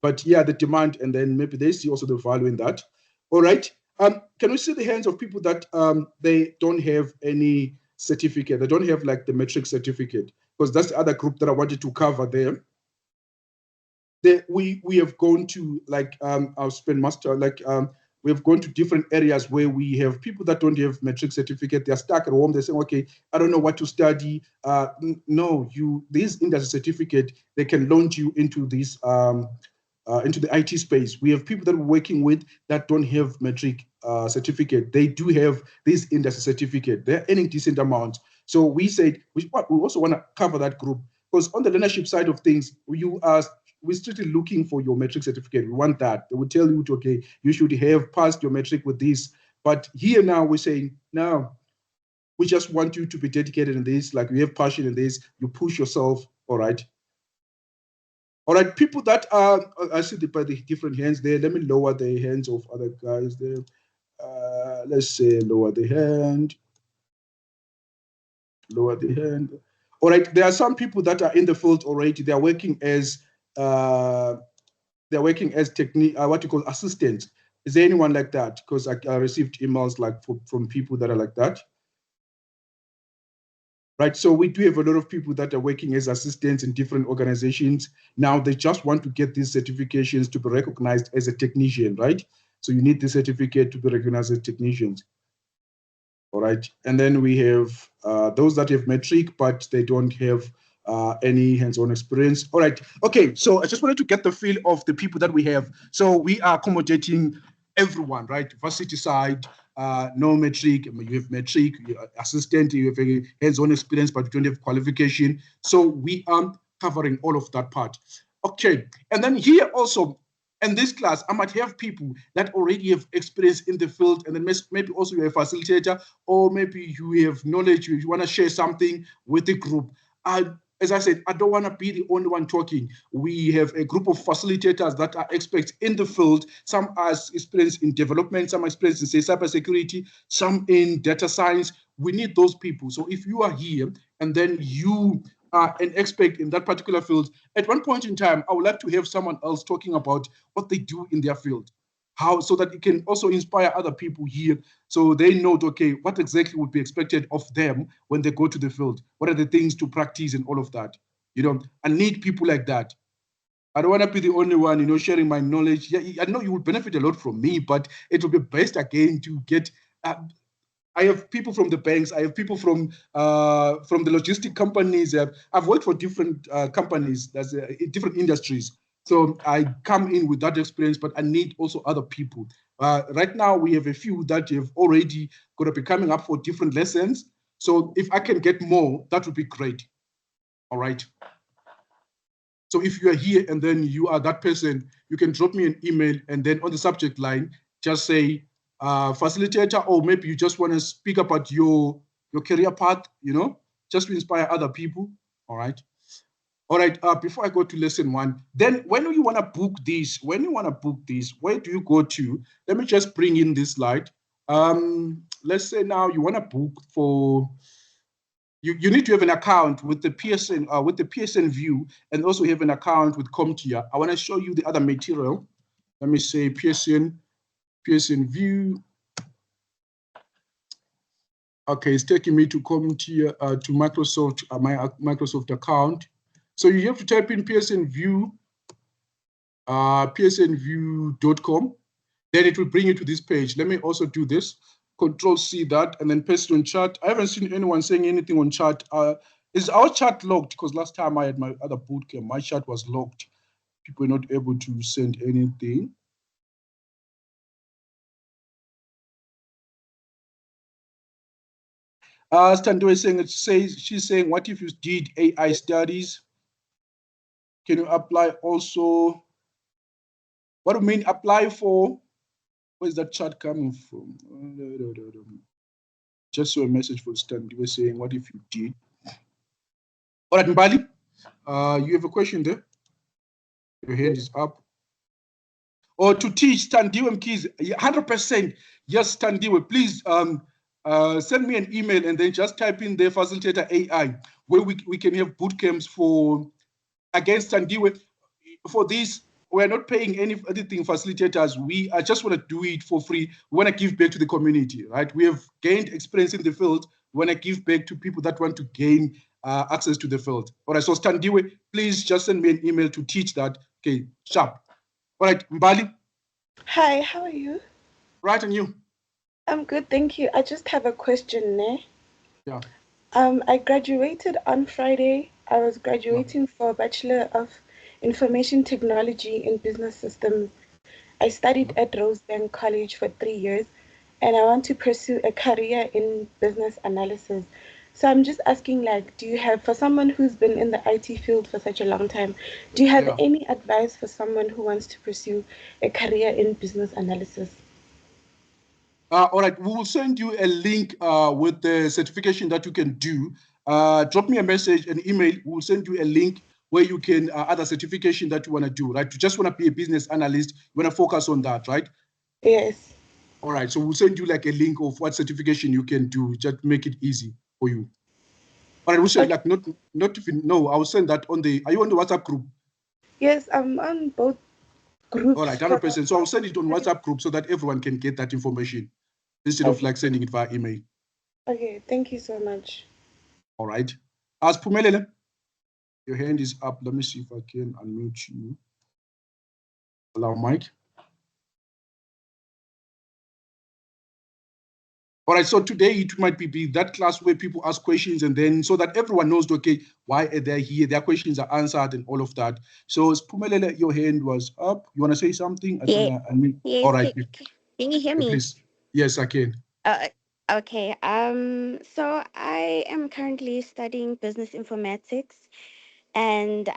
Speaker 1: But yeah, the demand, and then maybe they see also the value in that. All right. Can we see the hands of people that they don't have any certificate? They don't have like the metric certificate, because that's the other group that I wanted to cover there. We have gone to like our spend master, like we have gone to different areas where we have people that don't have metric certificate. They're stuck at home. They're saying, okay, I don't know what to study. No, this industry certificate, they can launch you into this into the IT space. We have people that we're working with that don't have metric certificate. They do have this industry certificate. They're earning decent amounts. So we said we also want to cover that group, because on the leadership side of things, we're strictly looking for your metric certificate. We want that. They will tell you, okay, you should have passed your metric with this. But here now we're saying, no, we just want you to be dedicated in this, like you have passion in this, you push yourself, all right? All right, people that are, I see by the different hands there. Let me lower the hands of other guys there. Let's say lower the hand. Lower the hand. All right, there are some people that are in the field already. They are working as what you call assistants. Is there anyone like that? Because I received emails like from people that are like that. Right, so we do have a lot of people that are working as assistants in different organizations. Now they just want to get these certifications to be recognized as a technician, right? So you need the certificate to be recognized as technicians. All right, and then we have those that have metric, but they don't have any hands-on experience. All right, okay, so I just wanted to get the feel of the people that we have. So we are accommodating everyone, right? Varsity side, no metric, you have metric, assistant, you have a hands-on experience, but you don't have qualification. So we are covering all of that part. Okay, and then here also, in this class, I might have people that already have experience in the field, and then maybe also you're a facilitator, or maybe you have knowledge, you want to share something with the group. As I said, I don't want to be the only one talking. We have a group of facilitators that are experts in the field. Some are experienced in development, some are experienced in, say, cybersecurity, some in data science. We need those people. So if you are here and then you are an expert in that particular field, at one point in time, I would like to have someone else talking about what they do in their field, so that it can also inspire other people here, so they know, okay, what exactly would be expected of them when they go to the field. What are the things to practice and all of that? I need people like that. I don't want to be the only one, sharing my knowledge. Yeah, I know you will benefit a lot from me, but it will be best again to get. I have people from the banks. I have people from the logistic companies. I've worked for different companies, that's in different industries. So I come in with that experience, but I need also other people. Right now, we have a few that have already going to be coming up for different lessons. So if I can get more, that would be great. All right. So if you are here and then you are that person, you can drop me an email, and then on the subject line, just say facilitator, or maybe you just want to speak about your career path, just to inspire other people. All right. All right. Before I go to lesson 1, then when you want to book this, where do you go to? Let me just bring in this slide. Let's say now you want to book for. You need to have an account with the PSN view, and also have an account with CompTIA. I want to show you the other material. Let me say PSN view. Okay, it's taking me to CompTIA, to Microsoft, my Microsoft account. So you have to type in PSN view, psnview.com. Then it will bring you to this page. Let me also do this. Control-C that, and then paste it on chat. I haven't seen anyone saying anything on chat. Is our chat locked? Because last time I had my other bootcamp, my chat was locked. People were not able to send anything. Stando is saying, she's saying, what if you did AI studies? Can you apply also? What do you mean apply for? Where's that chat coming from? Just saw a message for Stando saying, what if you did? All right, Mbali, you have a question there? Your hand is up. Or to teach Standiwe Mkhize, 100%. Yes, Standiwe, please send me an email and then just type in there Facilitator AI, where we can have boot camps for, against Standiwe. For this, we're not paying anything facilitators. We just want to do it for free. We want to give back to the community, right? We have gained experience in the field. We want to give back to people that want to gain access to the field. All right, so Standiwe, please just send me an email to teach that. Okay, sharp. All right, Mbali.
Speaker 5: Hi, how are you?
Speaker 1: Right, and you?
Speaker 5: I'm good, thank you. I just have a question, ne?
Speaker 1: Yeah.
Speaker 5: I graduated on Friday. I was graduating for a Bachelor of Information Technology in Business Systems. I studied at Rosebank College for 3 years, and I want to pursue a career in business analysis. So I'm just asking, like, do you have, for someone who's been in the IT field for such a long time, do you have any advice for someone who wants to pursue a career in business analysis?
Speaker 1: All right, we will send you a link with the certification that you can do. Drop me a message, an email. We will send you a link where you can other certification that you want to do, right? You just want to be a business analyst. You want to focus on that, right?
Speaker 5: Yes.
Speaker 1: All right, so we'll send you like a link of what certification you can do. Just make it easy for you. All right, we'll send like not even no. I will send that on the. Are you on the WhatsApp group?
Speaker 5: Yes, I'm on both groups.
Speaker 1: All right, 100%. So I'll send it on WhatsApp group so that everyone can get that information instead of like sending it via email.
Speaker 5: Okay, thank you so much.
Speaker 1: All right. As Pumelele, your hand is up. Let me see if I can unmute you. Allow mic. All right, so today it might be that class where people ask questions, and then so that everyone knows, okay, why are they here? Their questions are answered and all of that. So Pumelele, your hand was up. You want to say something?
Speaker 6: Yeah. Yes.
Speaker 1: All right.
Speaker 6: Can you hear me?
Speaker 1: Please. Yes, I can.
Speaker 6: Okay. So I am currently studying business informatics, and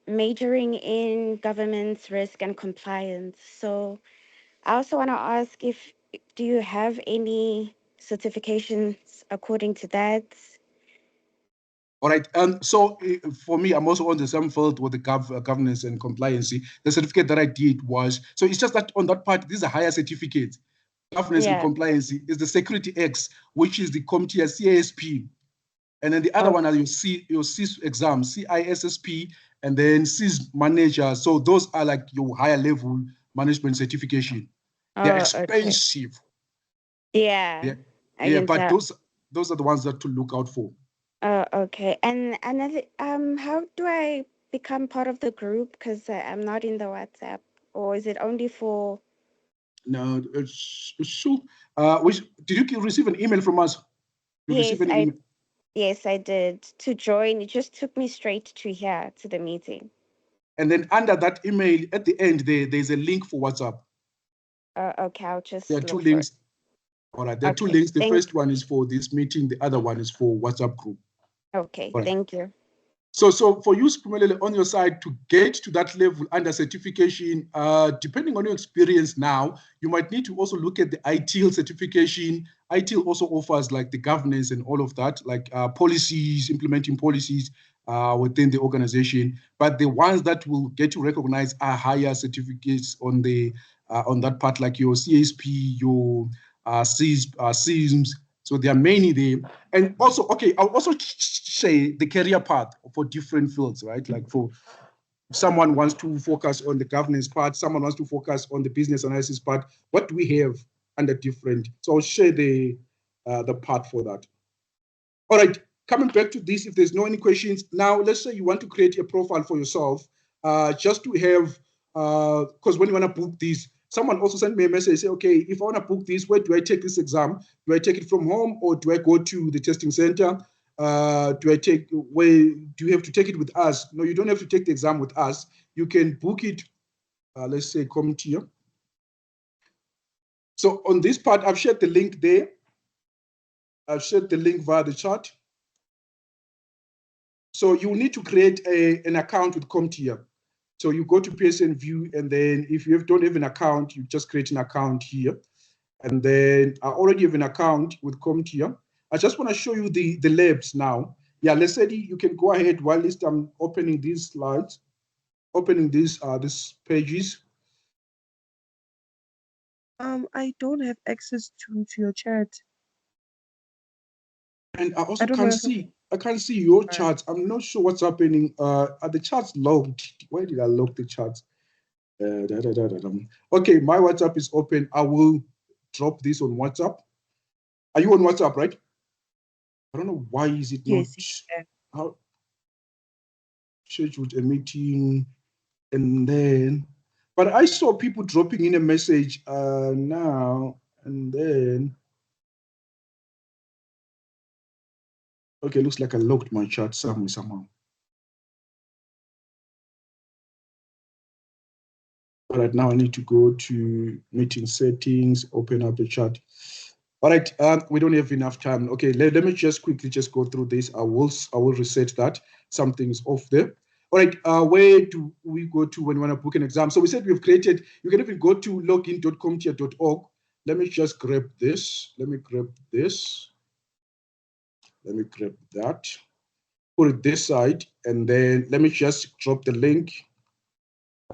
Speaker 6: majoring in governance, risk, and compliance. So I also want to ask do you have any certifications according to that?
Speaker 1: All right. So for me, I'm also on the same field with the governance and compliance. The certificate that I did was, so it's just that on that part, these are higher certificates. Governance and compliance is the Security X, which is the CompTIA CISP. And then the other one are your CIS exam, CISSP, and then CIS manager. So those are like your higher level management certification. They're expensive.
Speaker 6: Okay.
Speaker 1: Yeah, but those are the ones that to look out for.
Speaker 6: Oh, okay. And another, how do I become part of the group? Because I'm not in the WhatsApp. Or is it only for...
Speaker 1: No, so, did you receive an email from us? You
Speaker 6: Yes,
Speaker 1: received an email?
Speaker 6: yes, I did. To join, it just took me straight to here, to the meeting.
Speaker 1: And then under that email, at the end, there's a link for WhatsApp.
Speaker 6: Okay, I'll just
Speaker 1: There are
Speaker 6: look
Speaker 1: two
Speaker 6: for
Speaker 1: links.
Speaker 6: it.
Speaker 1: All right, there are two
Speaker 6: Okay,
Speaker 1: links. The
Speaker 6: thank
Speaker 1: first one is for this meeting. The other one is for WhatsApp group.
Speaker 6: Okay,
Speaker 1: All right.
Speaker 6: thank you.
Speaker 1: So for you, Spumelele, on your side, to get to that level under certification, depending on your experience now, you might need to also look at the ITIL certification. ITIL also offers like the governance and all of that, like policies, implementing policies within the organization. But the ones that will get you recognized are higher certificates on that part, like your CSP, your CISMs. So there are many there. And also, okay, I'll also say the career path for different fields, right? Like for someone wants to focus on the governance part, someone wants to focus on the business analysis part. What do we have under different? So I'll share the part for that. All right, coming back to this, if there's no any questions, now let's say you want to create a profile for yourself, just to have, because when you want to book this, someone also sent me a message, say, okay, if I want to book this, where do I take this exam? Do I take it from home or do I go to the testing center? Do you have to take it with us? No, you don't have to take the exam with us. You can book it, let's say CompTIA. So on this part, I've shared the link there. I've shared the link via the chat. So you need to create an account with CompTIA. So you go to PSN View, and then if you don't have an account, you just create an account here. And then I already have an account with CompTIA. I just want to show you the labs now. Yeah, let's say you can go ahead while I'm opening these slides, opening these pages.
Speaker 5: I don't have access to your chat.
Speaker 1: And I also can't see your charts. I'm not sure what's happening. Are the charts logged? Where did I log the charts? Okay, my WhatsApp is open. I will drop this on WhatsApp. Are you on WhatsApp, right? I don't know why is it not how scheduled a meeting, and then, but I saw people dropping in a message now and then. Okay, looks like I logged my chat somehow. All right, now I need to go to meeting settings, open up the chat. All right, we don't have enough time. Okay, let me just quickly go through this. I will reset that. Something's off there. All right, where do we go to when we want to book an exam? So we said we've created, you can even go to login.comptia.org. Let me just grab this. Let me grab this. Let me grab that. Put it this side, and then let me just drop the link.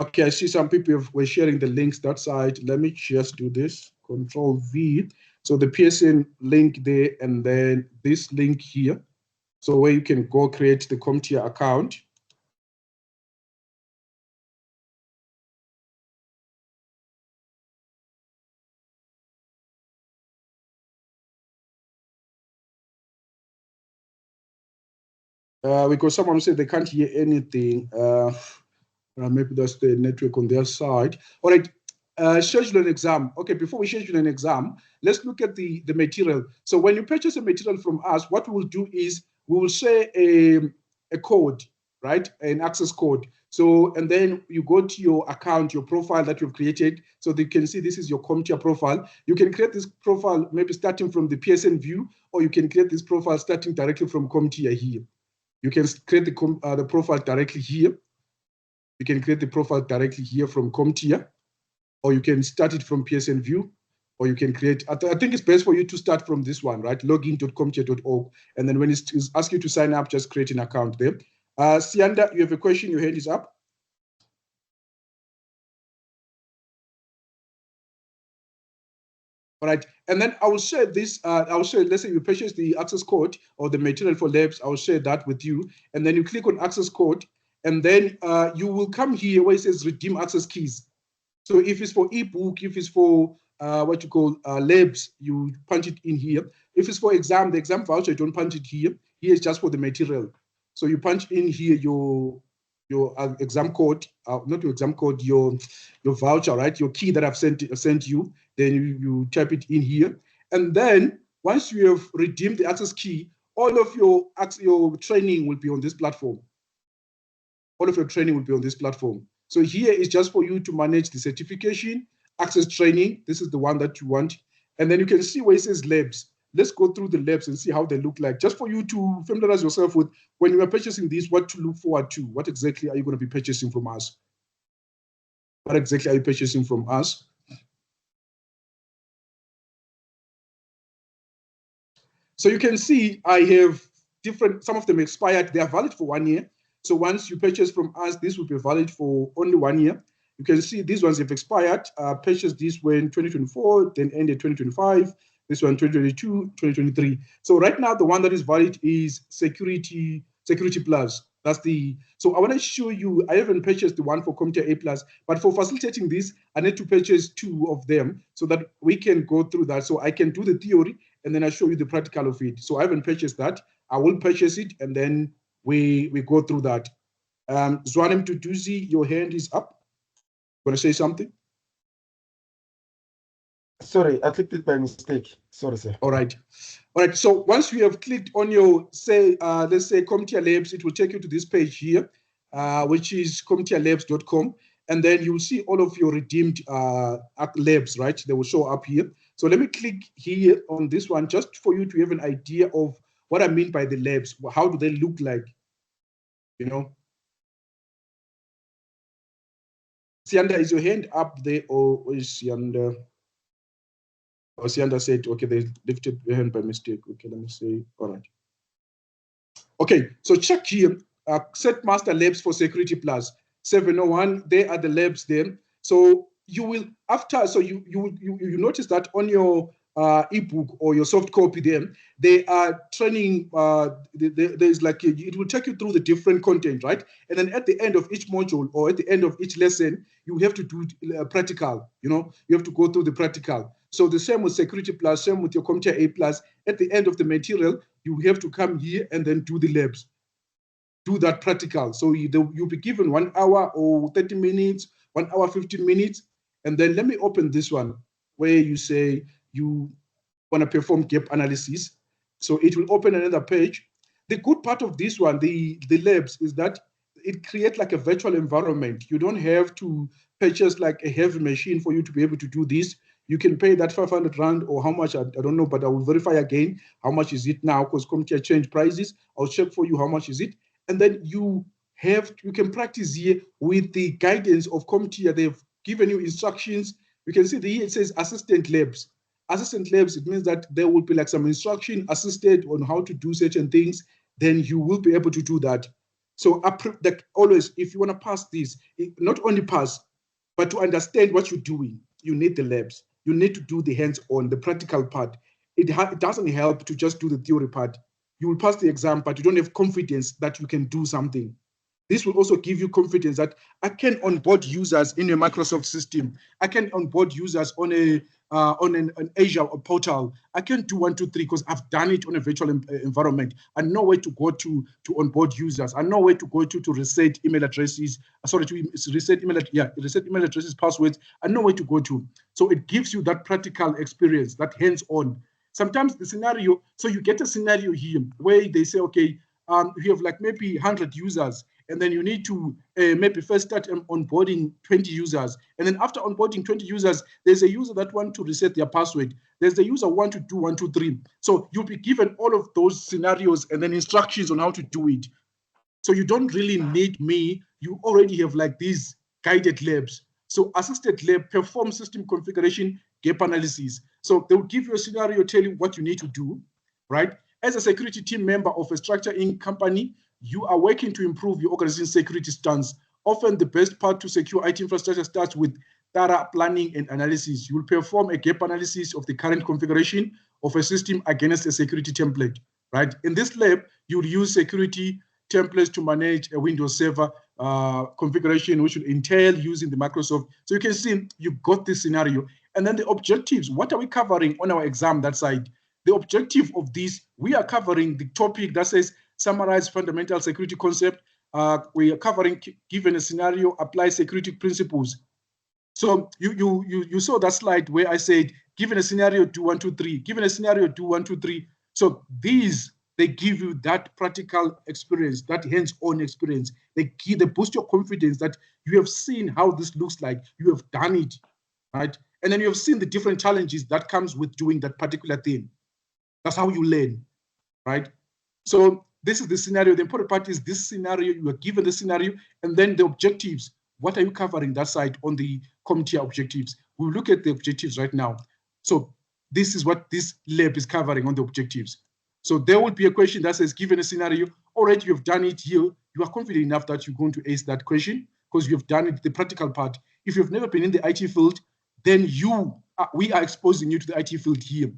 Speaker 1: Okay, I see some people were sharing the links that side. Let me just do this, Control V. So the PSN link there, and then this link here. So where you can go create the CompTIA account. Because someone said they can't hear anything. Maybe that's the network on their side. All right, schedule an exam. Okay, before we schedule an exam, let's look at the material. So when you purchase a material from us, what we will do is we will share a code, right? An access code. So, and then you go to your account, your profile that you've created, so they can see this is your CompTIA profile. You can create this profile maybe starting from the PSN view, or you can create this profile starting directly from CompTIA here. You can create the profile directly here. You can create the profile directly here from CompTIA, or you can start it from PSN View, or you can create, I think it's best for you to start from this one, right? Login.comptia.org. And then when it's ask you to sign up, just create an account there. Sianda, you have a question, your hand is up. All right, and then I will share this, I will share, let's say you purchase the access code or the material for labs, I will share that with you. And then you click on access code, and then you will come here where it says redeem access keys. So if it's for ebook, if it's for what you call labs, you punch it in here. If it's for exam, the exam voucher, you don't punch it here. Here is just for the material. So you punch in here your exam code, not your exam code, your voucher, right? Your key that I've sent you. Then you type it in here, and then once you have redeemed the access key, all of your training will be on this platform. All of your training will be on this platform. So here is just for you to manage the certification, access training. This is the one that you want. And then you can see where it says labs. Let's go through the labs and see how they look like, just for you to familiarize yourself with when you are purchasing these, what to look forward to. What exactly are you going to be purchasing from us? What exactly are you purchasing from us? So you can see I have different, some of them expired. They are valid for 1 year. So once you purchase from us, this will be valid for only 1 year. You can see these ones have expired. Purchased this when 2024, then ended 2025. This one 2022, 2023. So right now, the one that is valid is Security Plus. That's the, so I want to show you, I haven't purchased the one for CompTIA A+, but for facilitating this, I need to purchase 2 of them so that we can go through that. So I can do the theory and then I show you the practical of it. So I haven't purchased that. I will purchase it and then we go through that. Zwanem Tutuzi, your hand is up. Want to say something?
Speaker 7: Sorry, I clicked it by mistake. Sorry, sir.
Speaker 1: All right. All right. So once you have clicked on your, say, let's say CompTIA Labs, it will take you to this page here, which is CompTIALabs.com. And then you'll see all of your redeemed labs, right? They will show up here. So let me click here on this one, just for you to have an idea of what I mean by the labs. How do they look like? You know? Sianda, is your hand up there, or is Sianda? Oh, Sianda said, okay, they lifted their hand by mistake. Okay, let me say, all right. Okay, so check here, set master labs for Security Plus 701. They are the labs there. So you will, after, so you notice that on your ebook or your soft copy there, they are training, there's like, it will take you through the different content, right? And then at the end of each module or at the end of each lesson, you have to do practical, you know, you have to go through the practical. So the same with Security Plus, same with your CompTIA A+, at the end of the material, you have to come here and then do the labs, do that practical. So you'll be given 1 hour or 30 minutes, 1 hour, 15 minutes. And then let me open this one where you say you want to perform gap analysis. So it will open another page. The good part of this one, the labs, is that it creates like a virtual environment. You don't have to purchase like a heavy machine for you to be able to do this. You can pay that 500 Rand or how much, I don't know, but I will verify again how much is it now, because CompTIA changed prices. I'll check for you how much is it. And then you can practice here with the guidance of CompTIA. They've given you instructions. You can see here it says assistant labs. Assistant labs, it means that there will be like some instruction assisted on how to do certain things. Then you will be able to do that. So like always, if you want to pass this, not only pass, but to understand what you're doing, you need the labs. You need to do the hands-on, the practical part. It doesn't help to just do the theory part. You will pass the exam, but you don't have confidence that you can do something. This will also give you confidence that I can onboard users in a Microsoft system. I can onboard users on an Azure portal. I can do 1, 2, 3 because I've done it on a virtual environment. I know where to go to onboard users. I know where to go to reset email addresses. Reset email addresses, passwords. I know where to go to. So it gives you that practical experience, that hands-on. Sometimes the scenario, so you get a scenario here where they say, okay, you have like maybe 100 users, and then you need to maybe first start onboarding 20 users. And then after onboarding 20 users, there's a user that wants to reset their password. There's a user who wants to do 1, 2, 3. So you'll be given all of those scenarios and then instructions on how to do it. So you don't really need me. You already have like these guided labs. So assisted lab, perform system configuration, gap analysis. So they will give you a scenario, tell you what you need to do, right? As a security team member of a structure in company, you are working to improve your organization's security stance. Often the best part to secure IT infrastructure starts with thorough planning and analysis. You will perform a gap analysis of the current configuration of a system against a security template, right? In this lab, you will use security templates to manage a Windows Server configuration, which will entail using the Microsoft. So you can see you've got this scenario. And then the objectives, what are we covering on our exam, that side? The objective of this, we are covering the topic that says summarize fundamental security concept, we are covering given a scenario, apply security principles. So you saw that slide where I said, given a scenario, do 1, 2, 3. Given a scenario, do 1, 2, 3. So these, they give you that practical experience, that hands-on experience. They boost your confidence that you have seen how this looks like. You have done it, right? And then you have seen the different challenges that comes with doing that particular thing. That's how you learn, right? So this is the scenario. The important part is this scenario, you are given the scenario, and then the objectives. What are you covering that side on the CompTIA objectives? We'll look at the objectives right now. So this is what this lab is covering on the objectives. So there will be a question that says, given a scenario, already you've done it here. You are confident enough that you're going to ace that question because you've done it, the practical part. If you've never been in the IT field, then we are exposing you to the IT field here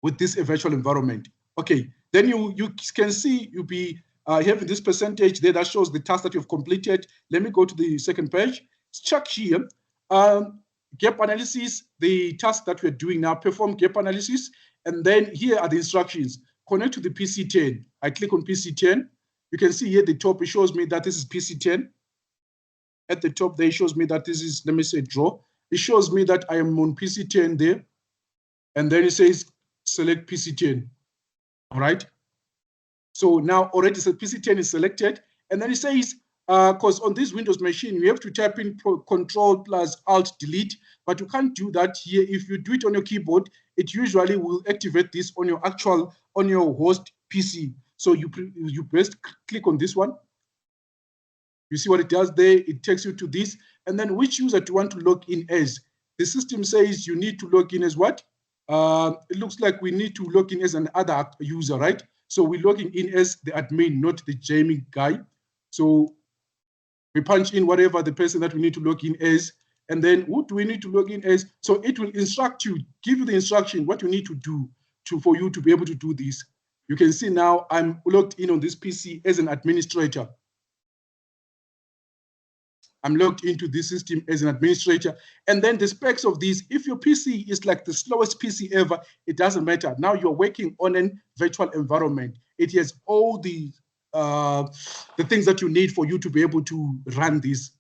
Speaker 1: with this virtual environment. Okay, then you can see you'll be having this percentage there that shows the task that you've completed. Let me go to the second page. Check here. Gap analysis, the task that we're doing now, perform gap analysis. And then here are the instructions. Connect to the PC10. I click on PC10. You can see here at the top, it shows me that this is PC10. At the top there, it shows me that this is, let me say draw. It shows me that I am on PC10 there. And then it says select PC10. All right. So now already the PC10 is selected. And then it says, because on this Windows machine, you have to type in Control plus Alt Delete, but you can't do that here. If you do it on your keyboard, it usually will activate this on your host PC. So you best click on this one. You see what it does there? It takes you to this. And then which user do you want to log in as? The system says you need to log in as what? It looks like we need to log in as an other user, right? So we're logging in as the admin, not the Jamie guy. So we punch in whatever the person that we need to log in as, and then who do we need to log in as? So it will instruct you, give you the instruction, what you need to do for you to be able to do this. You can see now I'm logged in on this PC as an administrator. I'm logged into this system as an administrator. And then the specs of this, if your PC is like the slowest PC ever, it doesn't matter. Now you're working on a virtual environment. It has all the things that you need for you to be able to run this.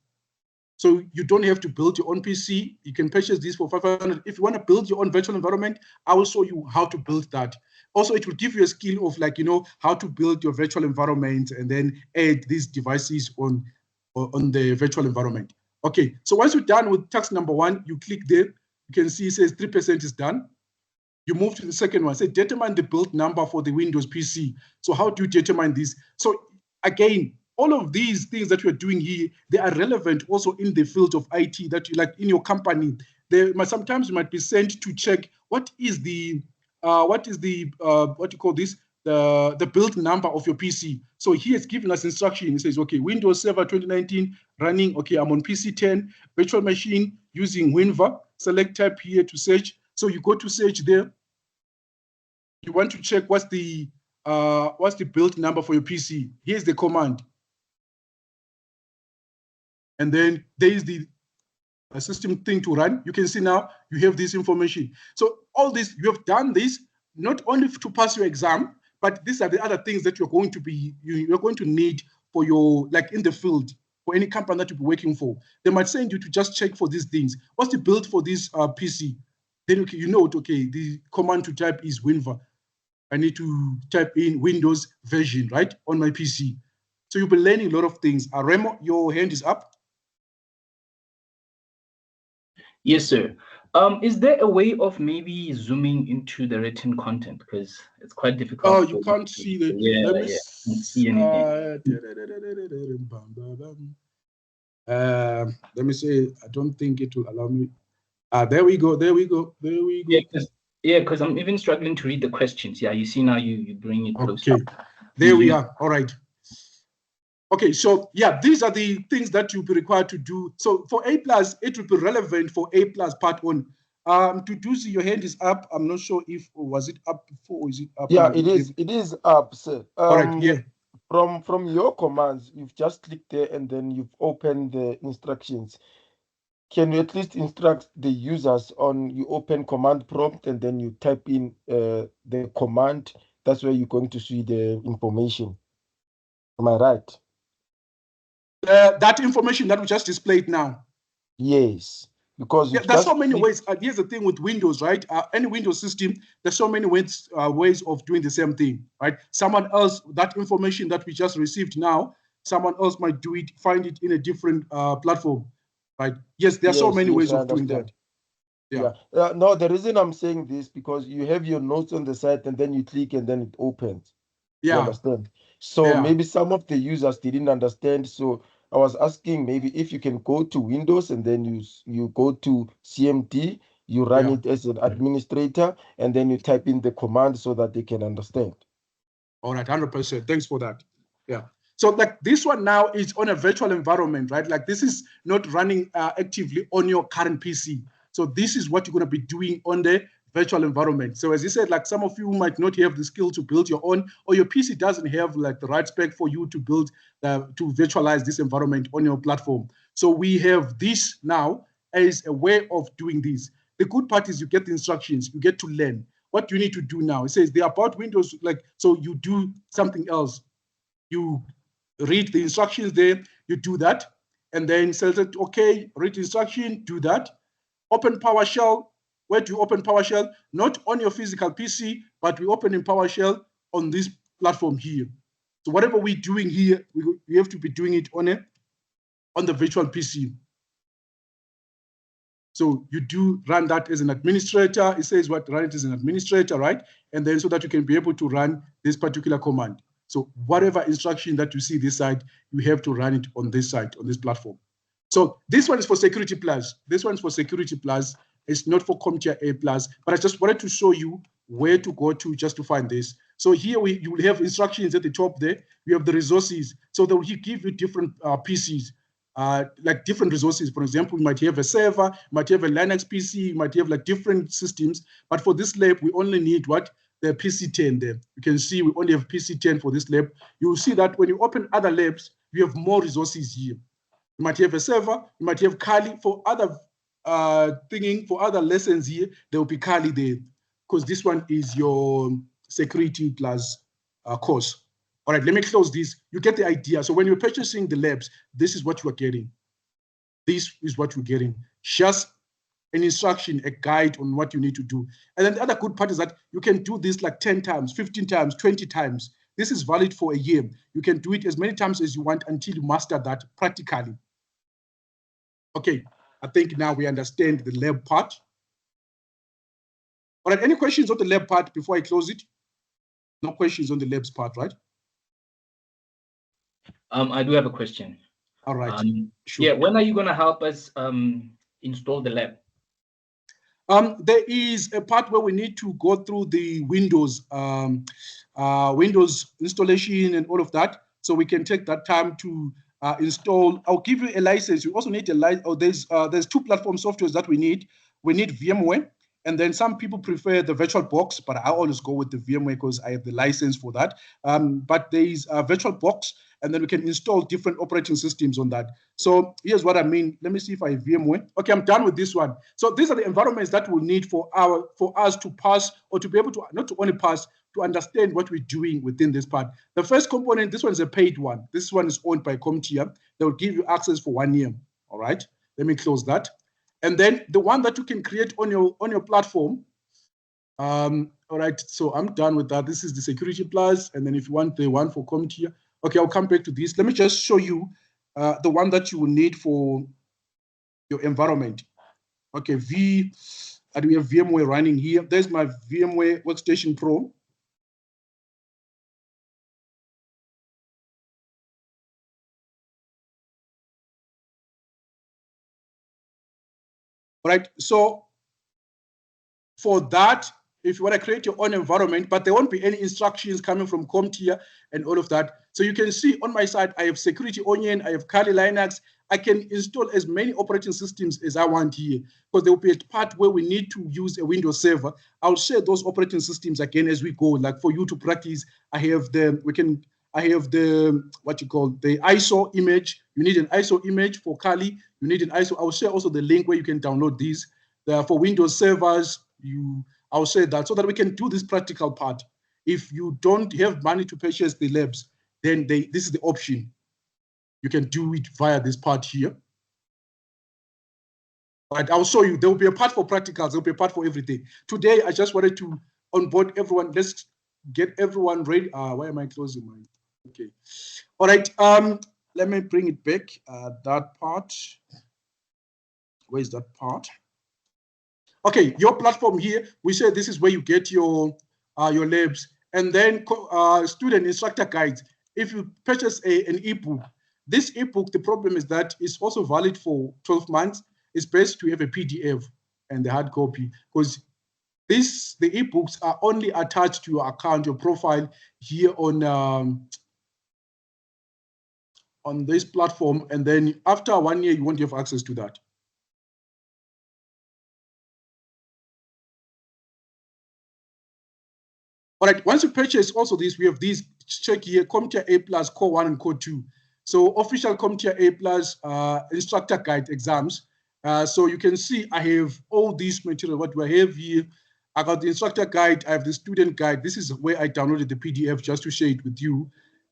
Speaker 1: So you don't have to build your own PC. You can purchase this for 500. If you want to build your own virtual environment, I will show you how to build that. Also, it will give you a skill of how to build your virtual environment and then add these devices on the virtual environment. Okay, so once you're done with task number 1, you click there. You can see it says 3% is done. You move to the second one, say determine the build number for the Windows PC. So how do you determine this? So again, all of these things that we're doing here, they are relevant also in the field of IT that you like in your company. Sometimes you might be sent to check what is the what you call this, the build number of your PC. So here it's giving us instruction. It says, okay, Windows Server 2019 running. Okay, I'm on PC 10, virtual machine using WinVer. Select type here to search. So you go to search there. You want to check what's the build number for your PC. Here's the command. And then there is the system thing to run. You can see now you have this information. So all this, you have done this not only to pass your exam, but these are the other things that you're going to need for your, like in the field, for any company that you'll be working for. They might send you to just check for these things. What's the build for this PC? Then you know, okay, the command to type is WinVer. I need to type in Windows version, right, on my PC. So you'll be learning a lot of things. Remo, your hand is up.
Speaker 3: Yes, sir. Is there a way of maybe zooming into the written content? Because it's quite difficult.
Speaker 1: Oh, you can't see the.
Speaker 3: Let me see anything.
Speaker 1: Let me say, I don't think it will allow me. There we go.
Speaker 3: Yeah, because I'm even struggling to read the questions. Yeah, you see now you bring it closer.
Speaker 1: Okay, there we are. All right. Okay, so yeah, these are the things that you'll be required to do. So for A+, it will be relevant for A+ part 1. Tuduzi, your hand is up. I'm not sure if was it up before or is it up?
Speaker 7: Yeah, it is. It is up, sir.
Speaker 1: All right. Yeah.
Speaker 7: From your commands, you've just clicked there and then you've opened the instructions. Can you at least instruct the users on, you open command prompt and then you type in the command? That's where you're going to see the information Am I right?
Speaker 1: That information that we just displayed now.
Speaker 7: Yes, because
Speaker 1: Yeah, there's so many ways. Here's the thing with Windows, right? Any Windows system, there's so many ways of doing the same thing, right? Someone else, that information that we just received now, someone else might do it, find it in a different platform, right? Yes, there are so many ways of doing that.
Speaker 7: Yeah. No, the reason I'm saying this, because you have your notes on the site and then you click and then it opens.
Speaker 1: Yeah.
Speaker 7: You understand? So maybe some of the users didn't understand. So I was asking maybe if you can go to Windows and then you go to CMD, you run it as an administrator, and then you type in the command so that they can understand.
Speaker 1: All right, 100%. Thanks for that. Yeah. So like this one now is on a virtual environment, right? Like this is not running actively on your current PC. So this is what you're going to be doing on the virtual environment. So as you said, like some of you might not have the skill to build your own, or your PC doesn't have like the right spec for you to build, to virtualize this environment on your platform. So we have this now as a way of doing this. The good part is you get the instructions, you get to learn. What do you need to do now? It says they're about Windows, like, so you do something else. You read the instructions there, you do that, and then select, okay, read the instruction, do that. Open PowerShell. Where do you open PowerShell? Not on your physical PC, but we open in PowerShell on this platform here. So whatever we're doing here, we have to be doing it on the virtual PC. So you do run that as an administrator. It says what, run it as an administrator, right? And then so that you can be able to run this particular command. So whatever instruction that you see this side, you have to run it on this side, on this platform. So this one is for Security Plus. This one is for Security Plus. It's not for CompTIA A+, but I just wanted to show you where to go to just to find this. So here you will have instructions at the top there. We have the resources. So they will give you different PCs. Like different resources. For example, you might have a server, you might have a Linux PC, you might have like different systems. But for this lab, we only need what? The PC10 there. You can see we only have PC10 for this lab. You will see that when you open other labs, we have more resources here. You might have a server, you might have Kali for other for other lessons here, there will be Kali there, because this one is your Security Plus course. All right, let me close this. You get the idea. So when you're purchasing the labs, this is what you are getting. This is what you're getting. Just an instruction, a guide on what you need to do. And then the other good part is that you can do this like 10 times, 15 times, 20 times. This is valid for a year. You can do it as many times as you want until you master that practically. Okay, I think now we understand the lab part. All right, any questions on the lab part before I close it? No questions on the labs part, right?
Speaker 3: I do have a question.
Speaker 1: All right.
Speaker 3: Sure. Yeah, when are you going to help us install the lab?
Speaker 1: There is a part where we need to go through the Windows Windows installation and all of that, so we can take that time to install. I'll give you a license. You also need a license. Oh, there's two platform softwares that we need. We need VMware, and then some people prefer the VirtualBox, but I always go with the VMware because I have the license for that. But there is a VirtualBox, and then we can install different operating systems on that. So here's what I mean. Let me see if I have VMware. Okay, I'm done with this one. So these are the environments that we'll need for us to pass, or to be able to, not to only pass, to understand what we're doing within this part. The first component, this one is a paid one. This one is owned by CompTIA. They will give you access for 1 year. All right, let me close that. And then the one that you can create on your platform. All right, so I'm done with that. This is the Security Plus, and then if you want the one for CompTIA, okay, I'll come back to this. Let me just show you the one that you will need for your environment. Okay, we have VMware running here. There's my VMware Workstation Pro. All right, so for that, if you want to create your own environment, but there won't be any instructions coming from CompTIA and all of that. So you can see on my side, I have Security Onion, I have Kali Linux. I can install as many operating systems as I want here, because there will be a part where we need to use a Windows server. I'll share those operating systems again as we go, like for you to practice. I have the what you call the ISO image. You need an ISO image for Kali. You need an ISO. I'll share also the link where you can download these. For Windows servers, I'll say that so that we can do this practical part. If you don't have money to purchase the labs, then this is the option. You can do it via this part here. But I'll show you, there will be a part for practicals, there will be a part for everything. Today, I just wanted to onboard everyone. Let's get everyone ready. Why am I closing mine? Okay. All right. Let me bring it back. That part. Where's that part? Okay, your platform here, we say this is where you get your labs. And then student instructor guides. If you purchase an ebook, this ebook, the problem is that it's also valid for 12 months. It's best to have a PDF and the hard copy, because the ebooks are only attached to your account, your profile here on this platform. And then after 1 year, you won't have access to that. All right, once you purchase also this, we have these, check here, CompTIA A+, Core 1 and Core 2. So official CompTIA A+ instructor guide exams. So you can see I have all these material. What do I have here? I got the instructor guide, I have the student guide. This is where I downloaded the PDF just to share it with you.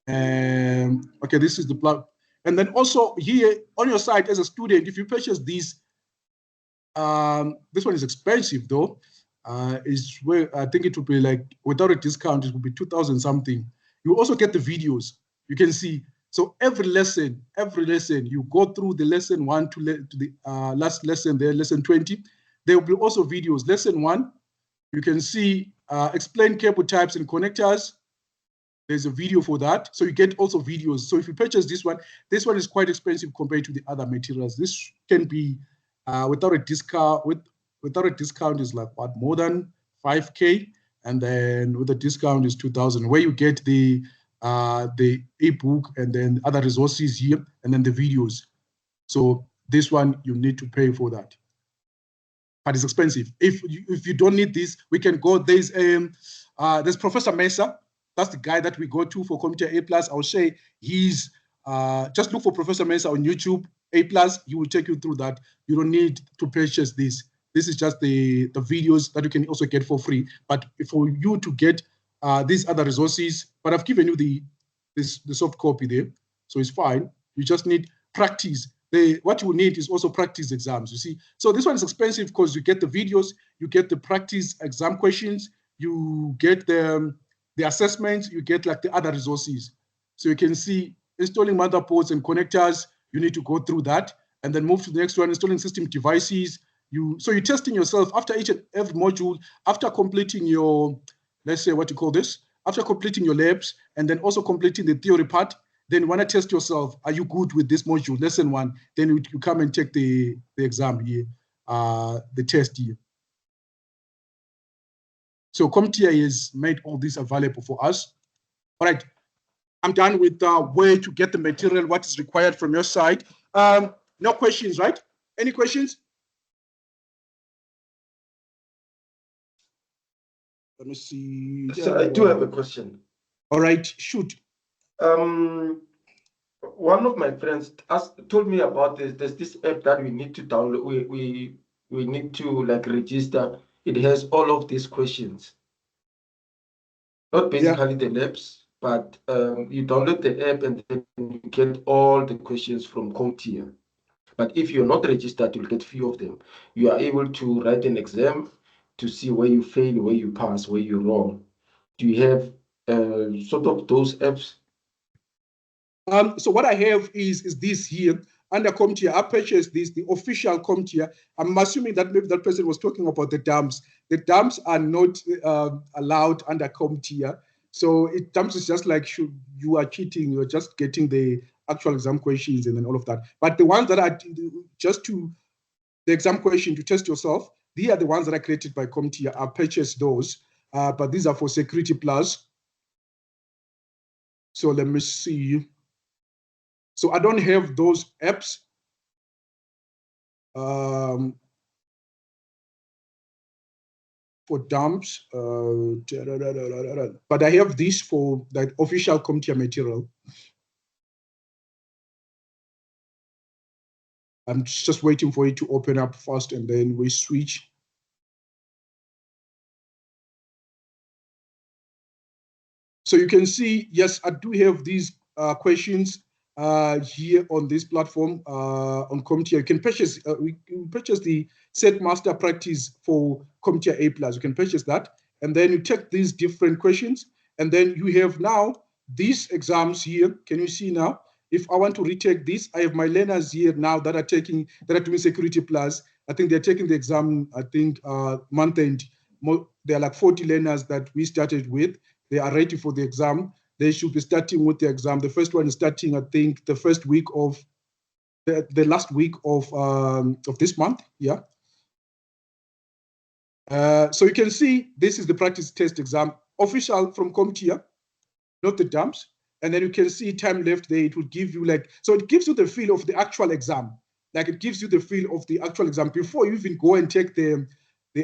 Speaker 1: Okay, this is the plug. And then also here on your site as a student, if you purchase these, this one is expensive though. Is where I think it would be like, without a discount, it would be 2,000 something. You also get the videos. You can see. So every lesson, you go through the lesson 1 to the last lesson there, lesson 20. There will be also videos. Lesson 1, you can see explain cable types and connectors. There's a video for that. So you get also videos. So if you purchase this one is quite expensive compared to the other materials. This can be without a discount. Without a discount is like what, more than 5K, and then with a discount is 2,000. Where you get the ebook and then other resources here, and then the videos. So this one you need to pay for that, but it's expensive. If you don't need this, we can go. There's Professor Mesa. That's the guy that we go to for CompTIA A+. I'll say he's just look for Professor Mesa on YouTube A+. He will take you through that. You don't need to purchase this. This is just the videos that you can also get for free. But for you to get these other resources, but I've given you the soft copy there, so it's fine. You just need practice. What you need is also practice exams, you see. So this one is expensive because you get the videos, you get the practice exam questions, you get the assessments, you get like the other resources. So you can see installing motherboards and connectors, you need to go through that, and then move to the next one, installing system devices. So you're testing yourself after each and every module, after completing your, let's say what you call this, after completing your labs, and then also completing the theory part, then you want to test yourself, are you good with this module, lesson 1, then you come and take the exam here, the test here. So CompTIA has made all this available for us. All right, I'm done with where to get the material, what is required from your side. No questions, right? Any questions? Let me see.
Speaker 7: So I do have a question.
Speaker 1: All right, shoot.
Speaker 7: One of my friends told me about this. There's this app that we need to download. We need to like register. It has all of these questions. Not basically the labs, but you download the app and then you get all the questions from CompTIA. But if you're not registered, you'll get few of them. You are able to write an exam to see where you fail, where you pass, where you're wrong. Do you have sort of those apps?
Speaker 1: So what I have is this here under CompTIA. I purchased this, the official CompTIA. I'm assuming that maybe that person was talking about the dumps. The dumps are not allowed under CompTIA. So dumps is just like you are cheating. You're just getting the actual exam questions and then all of that. But the ones that are just to the exam question to test yourself, these are the ones that are created by CompTIA. I purchased those, but these are for Security Plus. So let me see. So I don't have those apps. For dumps, but I have this for the official CompTIA material. I'm just waiting for it to open up first and then we switch. So you can see, yes, I do have these questions here on this platform on CompTIA. You can purchase, we can purchase the Set Master Practice for CompTIA A+. You can purchase that, and then you take these different questions, and then you have now these exams here. Can you see now? If I want to retake this, I have my learners here now that are doing Security Plus. I think they're taking the exam, I think month end. There are like 40 learners that we started with. They are ready for the exam. They should be starting with the exam. The first one is starting, I think, the first week of the last week of this month. Yeah. So you can see this is the practice test exam, official from CompTIA, not the dumps. And then you can see time left there. It will give you so it gives you the feel of the actual exam. Like it gives you the feel of the actual exam before you even go and take the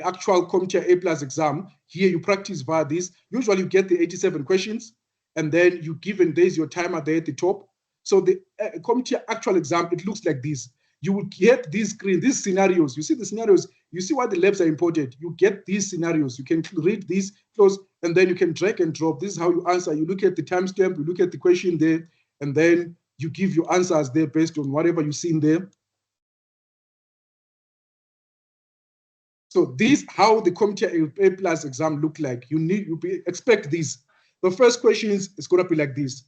Speaker 1: actual CompTIA A+ exam. Here you practice via this. Usually you get the 87 questions, and then you there's your timer there at the top. So the CompTIA actual exam, it looks like this. You will get these scenarios. You see the scenarios, you see why the labs are important. You get these scenarios. You can read these close, and then you can drag and drop. This is how you answer. You look at the timestamp, you look at the question there, and then you give your answers there based on whatever you've seen there. So this how the CompTIA A+ exam look like. Expect this. The first question is going to be like this,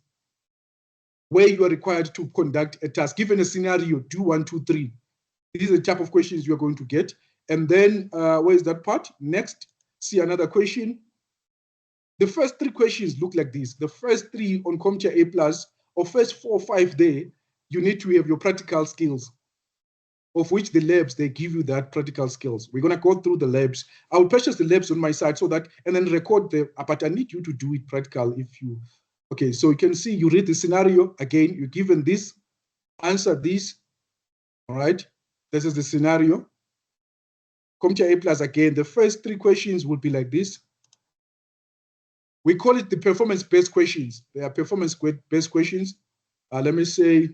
Speaker 1: where you are required to conduct a task. Given a scenario, do 1, 2, 3. These are the type of questions you are going to get. And then where is that part? Next, see another question. The first 3 questions look like this. The first 3 on CompTIA A+, or first 4 or 5 there, you need to have your practical skills, of which the labs, they give you that practical skills. We're going to go through the labs. I will purchase the labs on my side so that, and then record but I need you to do it practical if you, okay, so you can see, you read the scenario, again, you're given this, answer this, all right? This is the scenario. CompTIA A+, again, the first 3 questions would be like this. We call it the performance-based questions. They are performance-based questions. Let me say,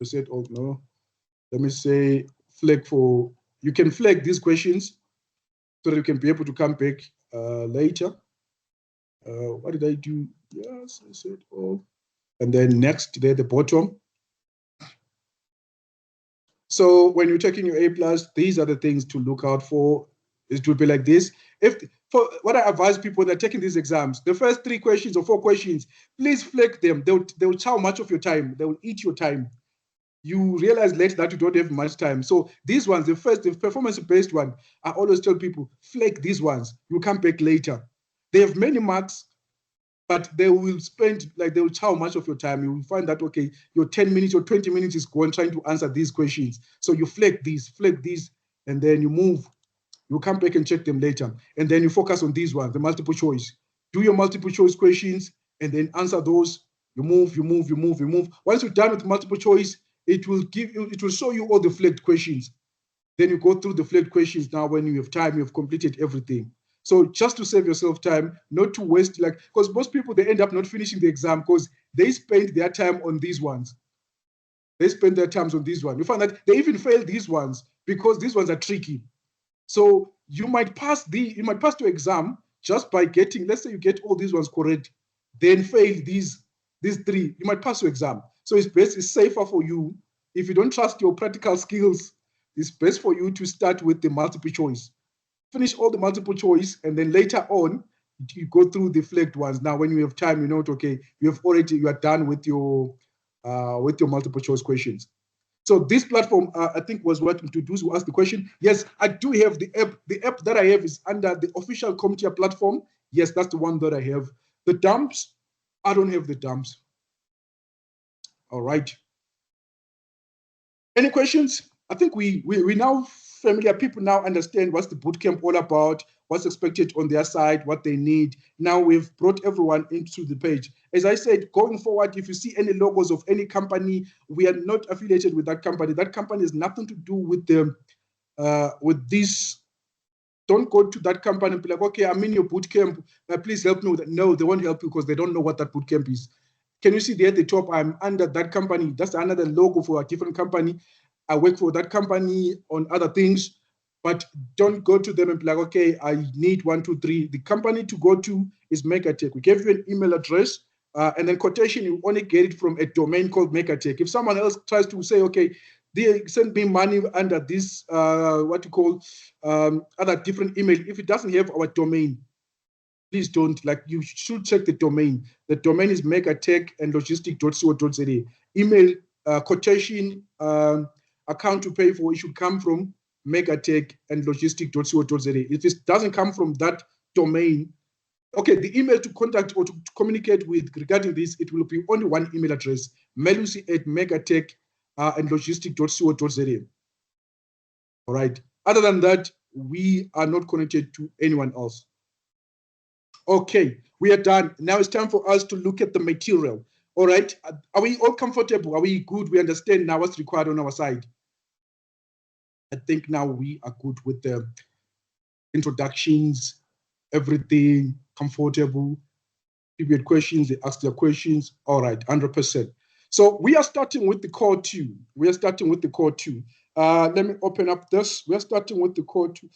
Speaker 1: let me say flag for, you can flag these questions so that you can be able to come back later. What did I do? Yes, I said all. And then next, there at the bottom. So when you're taking your A+, these are the things to look out for. It will be like this. For what I advise people that are taking these exams, the first 3 questions or 4 questions, please flag them. They'll chow much of your time. They will eat your time. You realize later that you don't have much time. So these ones, the performance-based one, I always tell people, flag these ones. You come back later. They have many marks, but they will spend, they will chow much of your time. You will find that, okay, your 10 minutes or 20 minutes is gone trying to answer these questions. So you flag these, and then you move. You come back and check them later. And then you focus on these ones, the multiple choice. Do your multiple choice questions and then answer those. You move. Once you're done with multiple choice, it will show you all the flagged questions. Then you go through the flagged questions. Now, when you have time, you've completed everything. So just to save yourself time, not to waste, because most people, they end up not finishing the exam because they spend their time on these ones. They spend their times on these ones. You find that they even fail these ones because these ones are tricky. So you might pass your exam just by getting, let's say you get all these ones correct, then fail these 3, you might pass your exam. So it's safer for you. If you don't trust your practical skills, it's best for you to start with the multiple choice. Finish all the multiple choice, and then later on, you go through the flagged ones. Now, when you have time, you know, okay, you are done with your multiple choice questions. So this platform, I think, was what to do to ask the question. Yes, I do have the app. The app that I have is under the official CompTIA platform. Yes, that's the one that I have. The dumps, I don't have the dumps. All right. Any questions? I think we now familiar. People now understand what's the bootcamp all about, what's expected on their side, what they need. Now we've brought everyone into the page. As I said, going forward, if you see any logos of any company, we are not affiliated with that company. That company has nothing to do with them, with this. Don't go to that company and be like, okay, I'm in your bootcamp. Please help me with that. No, they won't help you because they don't know what that bootcamp is. Can you see there at the top? I'm under that company. That's another logo for a different company. I work for that company on other things, but don't go to them and be like, okay, I need 1, 2, 3. The company to go to is Megatech. We gave you an email address. And then quotation, you only get it from a domain called Megatech. If someone else tries to say, okay, they send me money under this, what you call, other different email, if it doesn't have our domain, please don't. Like, you should check the domain. The domain is megatech and logistic.co.za. Email, quotation, account to pay for, it should come from megatech and logistic.co.za. If it doesn't come from that domain, okay, the email to contact or to communicate with regarding this, it will be only one email address, melusi@megatech and logistic.co.za. All right. Other than that, we are not connected to anyone else. Okay, we are done. Now it's time for us to look at the material. All right. Are we all comfortable? Are we good? We understand now what's required on our side. I think now we are good with the introductions, everything comfortable. People had questions, they asked their questions. All right, 100%. So we are starting with the core 2. We are starting with the core 2. Let me open up this. We are starting with the core 2.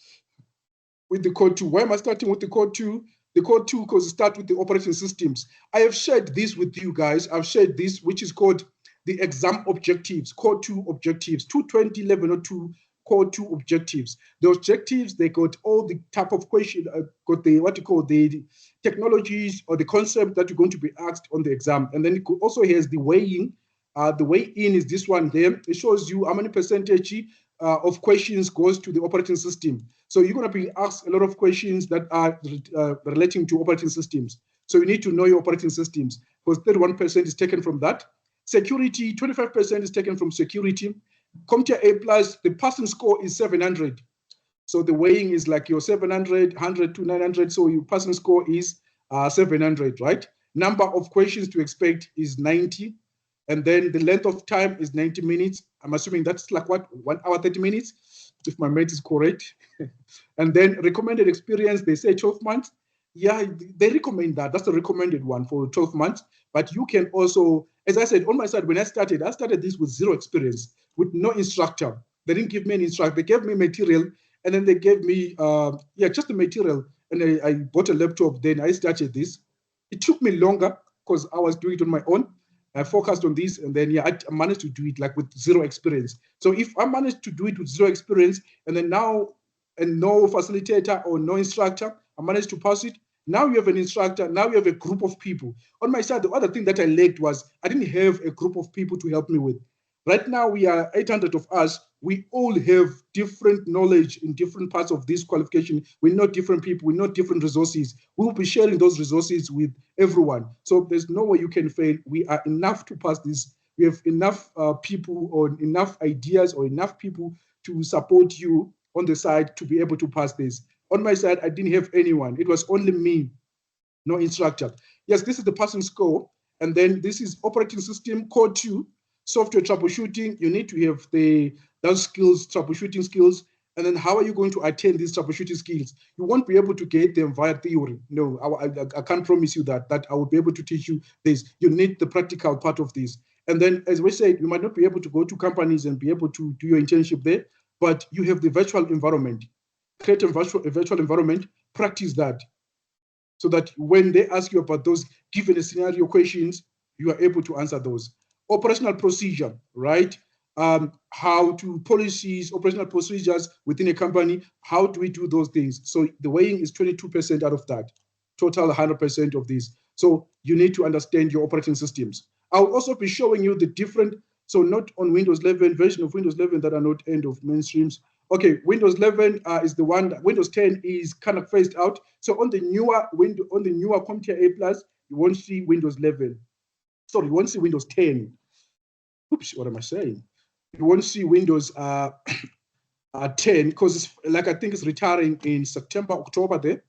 Speaker 1: With the core 2. Why am I starting with the core 2? The core 2 because it starts with the operating systems. I have shared this with you guys. I've shared this, which is called the exam objectives, core 2 objectives, 220 level or 2 core 2 objectives. The objectives, they got all the type of question, got the what you call the technologies or the concept that you're going to be asked on the exam. And then it also has the weighing. The weigh-in is this one there. It shows you how many percentage of questions goes to the operating system. So you're going to be asked a lot of questions that are relating to operating systems. So you need to know your operating systems, because 31% is taken from that. Security, 25% is taken from security. CompTIA A+, the passing score is 700. So the weighing is like your 700, 100 to 900. So your passing score is 700, right? Number of questions to expect is 90. And then the length of time is 90 minutes. I'm assuming that's like what, 1 hour, 30 minutes, if my math is correct. And then recommended experience, they say 12 months. Yeah, they recommend that. That's the recommended one for 12 months. But you can also, as I said, on my side, when I started this with 0 experience, with no instructor. They didn't give me an instructor. They gave me material, and then they gave me, just the material. And I bought a laptop, then I started this. It took me longer because I was doing it on my own. I focused on this, and then I managed to do it like with 0 experience. So if I managed to do it with 0 experience, and then now, and no facilitator or no instructor, I managed to pass it. Now you have an instructor, now you have a group of people. On my side, the other thing that I lacked was I didn't have a group of people to help me with. Right now, we are 800 of us. We all have different knowledge in different parts of this qualification. We know different people, we know different resources. We will be sharing those resources with everyone. So there's no way you can fail. We are enough to pass this. We have enough people or enough ideas or enough people to support you on the side to be able to pass this. On my side, I didn't have anyone. It was only me, no instructor. Yes, this is the passing score. And then this is operating system, core 2. Software troubleshooting, you need to have those skills, troubleshooting skills. And then how are you going to attain these troubleshooting skills? You won't be able to get them via theory. No, I can't promise you that I will be able to teach you this. You need the practical part of this. And then, as we said, you might not be able to go to companies and be able to do your internship there, but you have the virtual environment. Create a virtual environment, practice that, so that when they ask you about those given a scenario questions, you are able to answer those. Operational procedure, right? How to policies, operational procedures within a company, how do we do those things? So the weighing is 22% out of that, total 100% of this. So you need to understand your operating systems. I'll also be showing you the different, so not on Windows 11, version of Windows 11 that are not end of mainstreams. Okay, Windows 11 is the one that Windows 10 is kind of phased out. So on the newer CompTIA A+, you won't see Windows 11. Sorry, you won't see Windows 10. Oops, what am I saying? You won't see Windows 10 because it's like, I think it's retiring in September, October there.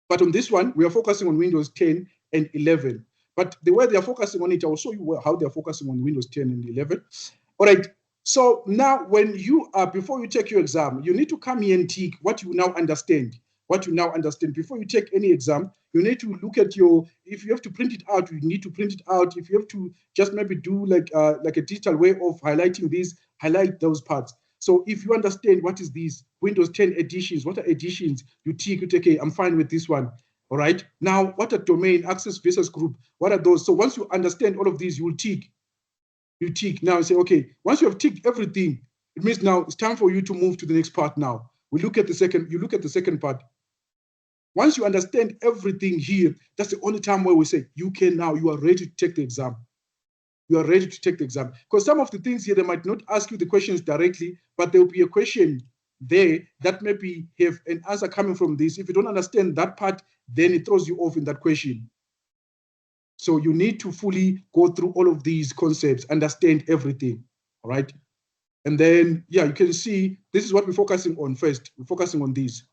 Speaker 1: But on this one, we are focusing on Windows 10 and 11. But the way they are focusing on it, I will show you how they are focusing on Windows 10 and 11. All right. So now when you are, before you take your exam, you need to come here and tick what you now understand. What you now understand. Before you take any exam, you need to look at your, if you have to print it out, you need to print it out. If you have to just maybe do like a digital way of highlighting these, highlight those parts. So if you understand what is these Windows 10 editions, what are editions, you tick, you take, okay, I'm fine with this one. All right. Now, what are domain, access versus group? What are those? So once you understand all of these, you will tick. You tick. Now you say, okay, once you have ticked everything, it means now it's time for you to move to the next part now. We look at the second, you look at the second part. Once you understand everything here, that's the only time where we say, you are ready to take the exam. You are ready to take the exam. Because some of the things here, they might not ask you the questions directly, but there will be a question there that maybe have an answer coming from this. If you don't understand that part, then it throws you off in that question. So you need to fully go through all of these concepts, understand everything, all right? And then, yeah, you can see, this is what we're focusing on first. We're focusing on these.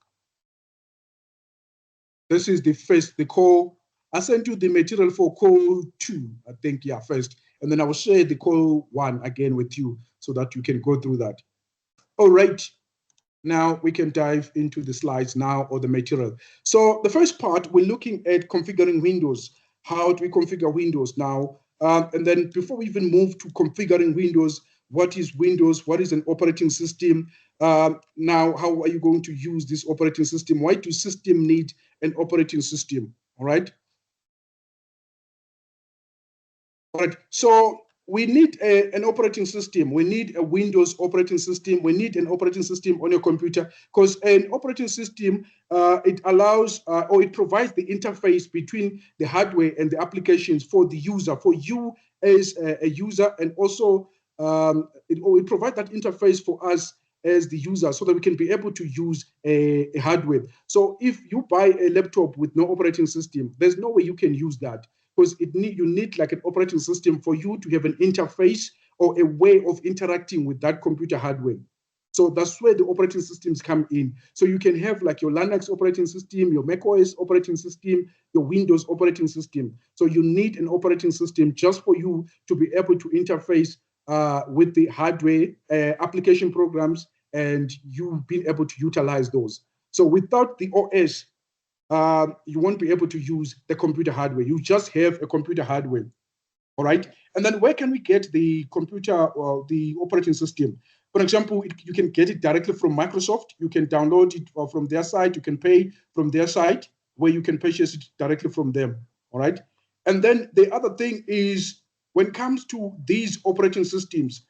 Speaker 1: This is the first, the core. I sent you the material for core 2, I think, yeah, first. And then I will share the core 1 again with you so that you can go through that. All right. Now we can dive into the slides now or the material. So the first part, we're looking at configuring Windows. How do we configure Windows now? And then before we even move to configuring Windows, what is Windows? What is an operating system? Now, how are you going to use this operating system? Why do systems need an operating system? All right. All right. So we need an operating system. We need a Windows operating system. We need an operating system on your computer because an operating system, it allows or it provides the interface between the hardware and the applications for the user, for you as a user, and also it provides that interface for us as the user so that we can be able to use a hardware. So if you buy a laptop with no operating system, there's no way you can use that. Because you need like an operating system for you to have an interface or a way of interacting with that computer hardware. So that's where the operating systems come in. So you can have like your Linux operating system, your macOS operating system, your Windows operating system. So you need an operating system just for you to be able to interface with the hardware application programs and you being able to utilize those. So without the OS, you won't be able to use the computer hardware. You just have a computer hardware, all right? And then where can we get the computer or the operating system? For example, you can get it directly from Microsoft. You can download it from their site. You can pay from their site where you can purchase it directly from them, all right? And then the other thing is when it comes to these operating systems,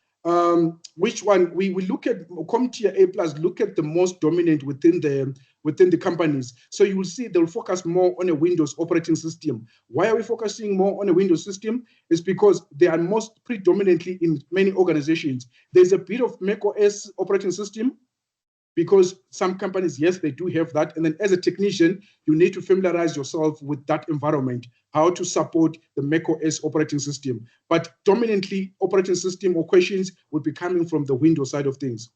Speaker 1: which one we look at CompTIA A+, look at the most dominant within the companies. So you will see they'll focus more on a Windows operating system. Why are we focusing more on a Windows system? It's because they are most predominantly in many organizations. There's a bit of macOS operating system because some companies, yes, they do have that. And then as a technician, you need to familiarize yourself with that environment, how to support the macOS operating system. But dominantly, operating system or questions would be coming from the Windows side of things.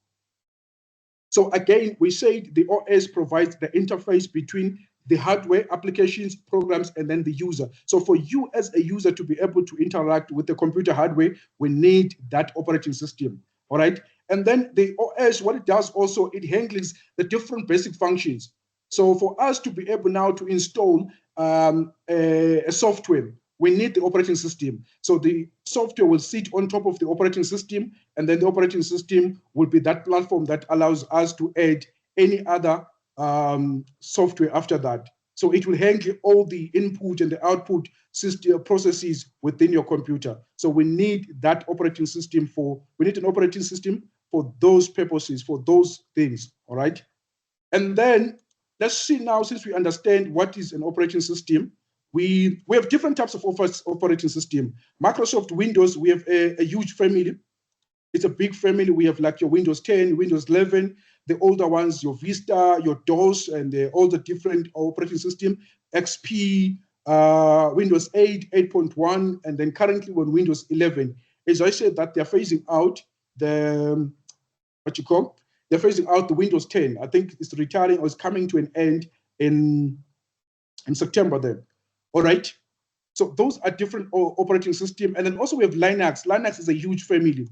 Speaker 1: So again, we said the OS provides the interface between the hardware, applications, programs, and then the user. So for you as a user to be able to interact with the computer hardware, we need that operating system, all right? And then the OS, what it does also, it handles the different basic functions. So for us to be able now to install a software, we need the operating system. So the software will sit on top of the operating system, and then the operating system will be that platform that allows us to add any other software after that. So it will handle all the input and the output system processes within your computer. So we need that operating system we need an operating system for those purposes, for those things, all right? And then let's see now, since we understand what is an operating system, we have different types of operating system. Microsoft Windows, we have a huge family. It's a big family. We have like your Windows 10, Windows 11, the older ones, your Vista, your DOS, and all the different operating system, XP, Windows 8, 8.1, and then currently on Windows 11. As I said that they're phasing out they're phasing out the Windows 10. I think it's retiring or it's coming to an end in September then. All right. So those are different operating system. And then also we have Linux. Linux is a huge family.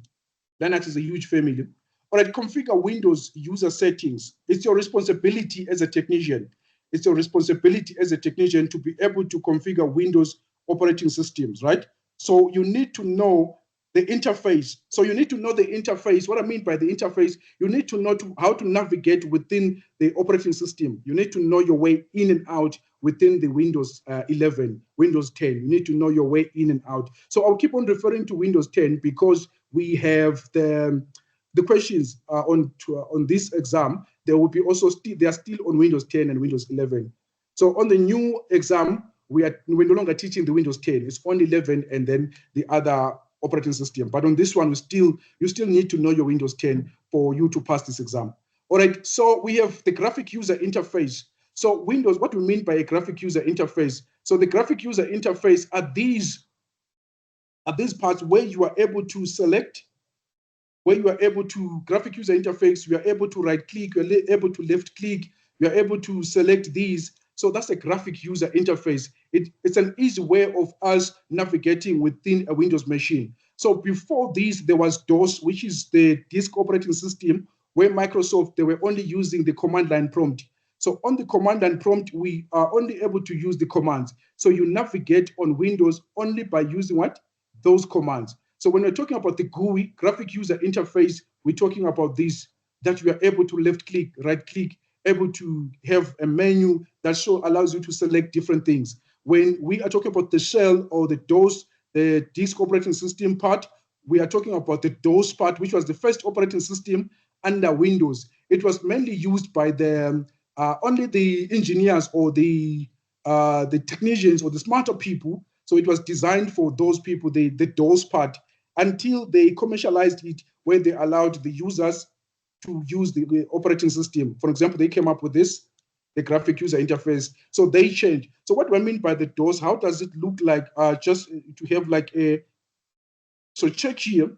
Speaker 1: Linux is a huge family. All right, configure Windows user settings. It's your responsibility as a technician. It's your responsibility as a technician to be able to configure Windows operating systems, right? So you need to know the interface. So you need to know the interface. What I mean by the interface, you need to know how to navigate within the operating system. You need to know your way in and out within the Windows 11, Windows 10. You need to know your way in and out. So I'll keep on referring to Windows 10 because we have the questions on this exam. They will be also they are still on Windows 10 and Windows 11. So on the new exam, we're no longer teaching the Windows 10. It's only 11 and then the other operating system. But on this one, you still need to know your Windows 10 for you to pass this exam. All right, so we have the graphic user interface. So Windows, what do we mean by a graphic user interface? So the graphic user interface are these parts where you are able to select, where you are able to graphic user interface, you are able to right click, you're able to left click, you're able to select these. So that's a graphic user interface. It's an easy way of us navigating within a Windows machine. So before this, there was DOS, which is the disk operating system, where Microsoft, they were only using the command line prompt. So on the command line prompt, we are only able to use the commands. So you navigate on Windows only by using what? Those commands. So when we're talking about the GUI, graphic user interface, we're talking about this, that you are able to left click, right click, able to have a menu that allows you to select different things. When we are talking about the shell or the DOS, the disk operating system part, we are talking about the DOS part, which was the first operating system under Windows. It was mainly used by the only the engineers or the technicians or the smarter people. So it was designed for those people, the DOS part, until they commercialized it, where they allowed the users to use the operating system. For example, they came up with this, the graphic user interface. So they changed. So what do I mean by the DOS? How does it look like? Just to have like a, so check here.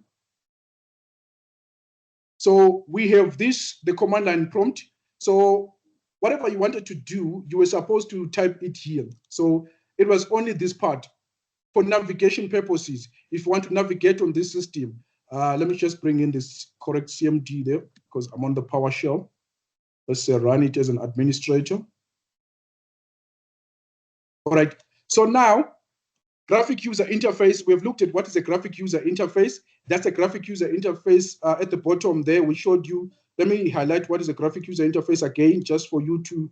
Speaker 1: So we have this, the command line prompt. So whatever you wanted to do, you were supposed to type it here. So it was only this part for navigation purposes. If you want to navigate on this system, let me just bring in this correct CMD there because I'm on the PowerShell. Let's run it as an administrator. All right, so now graphic user interface, we've looked at what is a graphic user interface. That's a graphic user interface at the bottom there. We showed you, let me highlight what is a graphic user interface again, just for you to,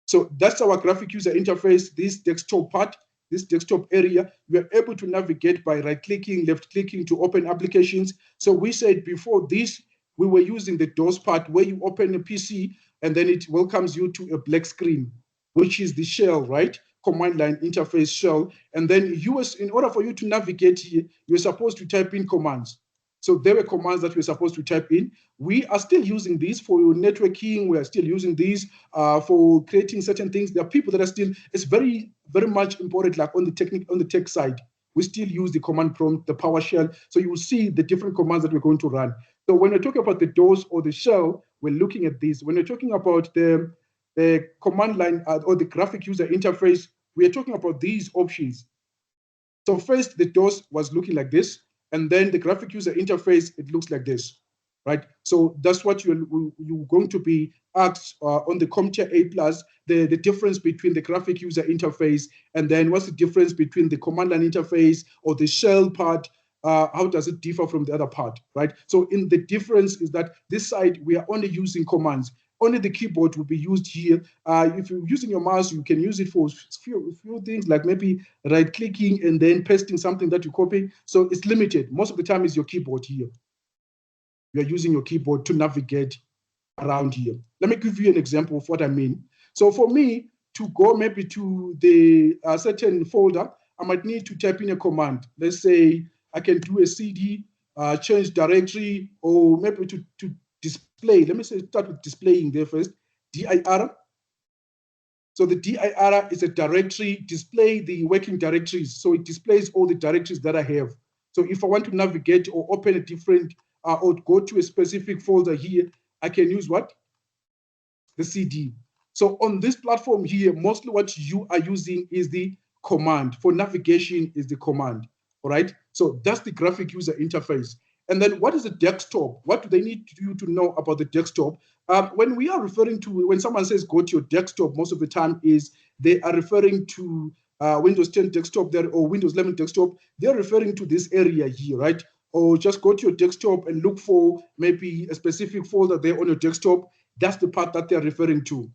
Speaker 1: so that's our graphic user interface, this desktop part, this desktop area. We're able to navigate by right clicking, left clicking to open applications. So we said before this, we were using the DOS part where you open a PC and then it welcomes you to a black screen, which is the shell, right? Command line interface shell. And then in order for you to navigate here, you're supposed to type in commands. So there were commands that we're supposed to type in. We are still using these for networking. We are still using these for creating certain things. There are people that are still, it's very, very much important, like on the tech side. We still use the command prompt, the PowerShell. So you will see the different commands that we're going to run. So when we're talking about the DOS or the shell, we're looking at this. When we're talking about the command line or the graphic user interface, we are talking about these options. So first, the DOS was looking like this, and then the graphic user interface, it looks like this, right? So that's what you're going to be asked on the CompTIA A+, the difference between the graphic user interface, and then what's the difference between the command line interface or the shell part. How does it differ from the other part, right? So in the difference is that this side, we are only using commands. Only the keyboard will be used here. If you're using your mouse, you can use it for few things, like maybe right-clicking and then pasting something that you copy. So it's limited. Most of the time is your keyboard here. You're using your keyboard to navigate around here. Let me give you an example of what I mean. So for me to go maybe to the certain folder, I might need to type in a command. Let's say I can do a CD, change directory, or maybe to display. Let me start with displaying there first. dir. So the dir is a directory, display the working directories. So it displays all the directories that I have. So if I want to navigate or open a different, or go to a specific folder here, I can use what? The CD. So on this platform here, mostly what you are using is the command. For navigation is the command, all right? So that's the graphic user interface. And then what is the desktop? What do they need you to know about the desktop? When we are referring to, when someone says go to your desktop, most of the time is they are referring to Windows 10 desktop there or Windows 11 desktop. They're referring to this area here, right? Or just go to your desktop and look for maybe a specific folder there on your desktop. That's the part that they're referring to.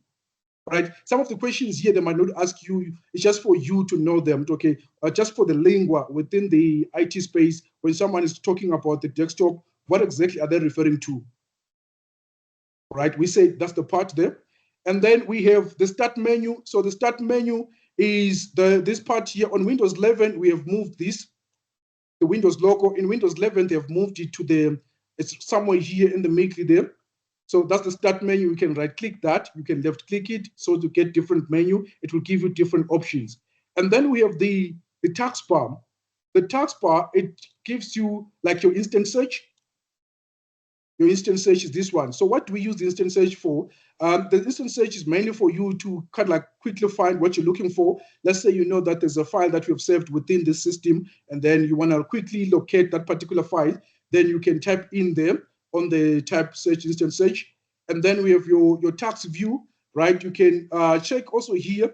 Speaker 1: right? Some of the questions here, they might not ask you, it's just for you to know them, okay? Just for the lingua within the IT space, when someone is talking about the desktop, what exactly are they referring to? Right, we say that's the part there. And then we have the start menu. So the start menu is this part here. On Windows 11, we have moved this, the Windows logo. In Windows 11, they have moved it to it's somewhere here in the middle there. So that's the start menu. You can right click that, you can left click it. So to get different menu, it will give you different options. And then we have the taskbar. The taskbar, it gives you like your instant search. Your instant search is this one. So what do we use the instant search for? The instant search is mainly for you to kind of like quickly find what you're looking for. Let's say you know that there's a file that you have saved within the system, and then you want to quickly locate that particular file. Then you can type in there on the type search, instant search. And then we have your task view, right? You can check also here,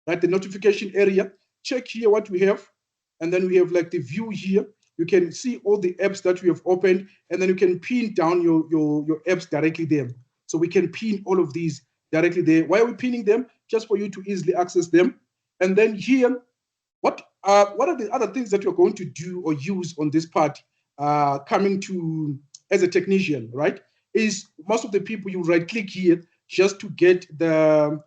Speaker 1: right? The notification area. Check here what we have. And then we have like the view here. You can see all the apps that we have opened, and then you can pin down your apps directly there. So we can pin all of these directly there. Why are we pinning them? Just for you to easily access them. And then here, what are the other things that you're going to do or use on this part coming to as a technician, right? Is most of the people you right click here just to get the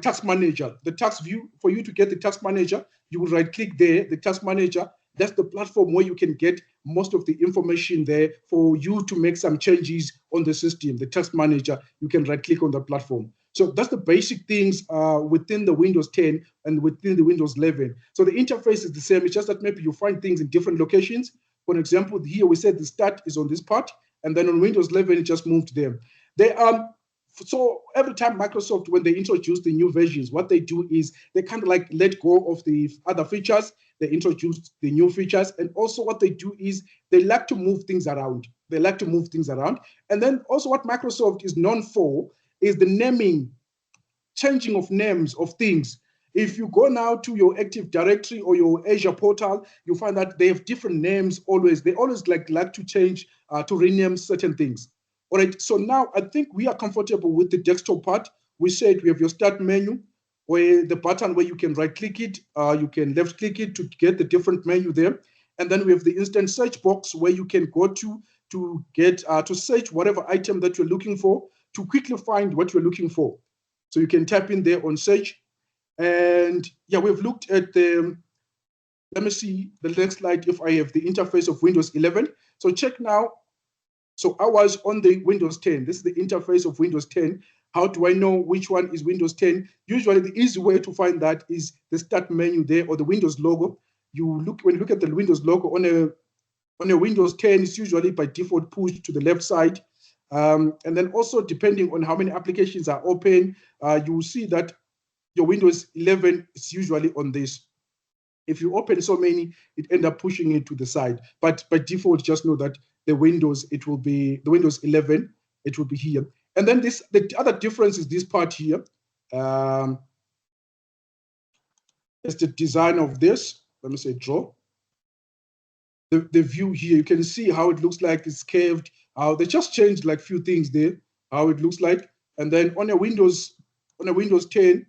Speaker 1: task manager, the task view. For you to get the task manager, you will right click there, the task manager. That's the platform where you can get most of the information there for you to make some changes on the system. The task manager, you can right click on the platform. So that's the basic things within the Windows 10 and within the Windows 11. So the interface is the same. It's just that maybe you find things in different locations. For example, here we said the start is on this part, and then on Windows 11, it just moved there. So every time Microsoft, when they introduce the new versions, what they do is they kind of like let go of the other features. They introduce the new features. And also what they do is they like to move things around. They like to move things around. And then also what Microsoft is known for is the naming, changing of names of things. If you go now to your Active Directory or your Azure portal, you find that they have different names always. They always like to change, to rename certain things. All right, so now I think we are comfortable with the desktop part. We said we have your start menu, where the button where you can right click it, you can left click it to get the different menu there. And then we have the instant search box where you can go to get to search whatever item that you're looking for, to quickly find what you're looking for. So you can tap in there on search. And yeah, we've looked at the, let me see the next slide if I have the interface of Windows 11. So check now. So I was on the Windows 10. This is the interface of Windows 10. How do I know which one is Windows 10? Usually the easy way to find that is the start menu there or the Windows logo. When you look at the Windows logo on a Windows 10, it's usually by default pushed to the left side. And then also depending on how many applications are open, you will see that your Windows 11 is usually on this. If you open so many, it ends up pushing it to the side. But by default, just know that the Windows 11, it will be here. And then the other difference is this part here. It's the design of this. Let me say draw. The view here, you can see how it looks like it's curved. They just changed like few things there, how it looks like. And then on a Windows 10,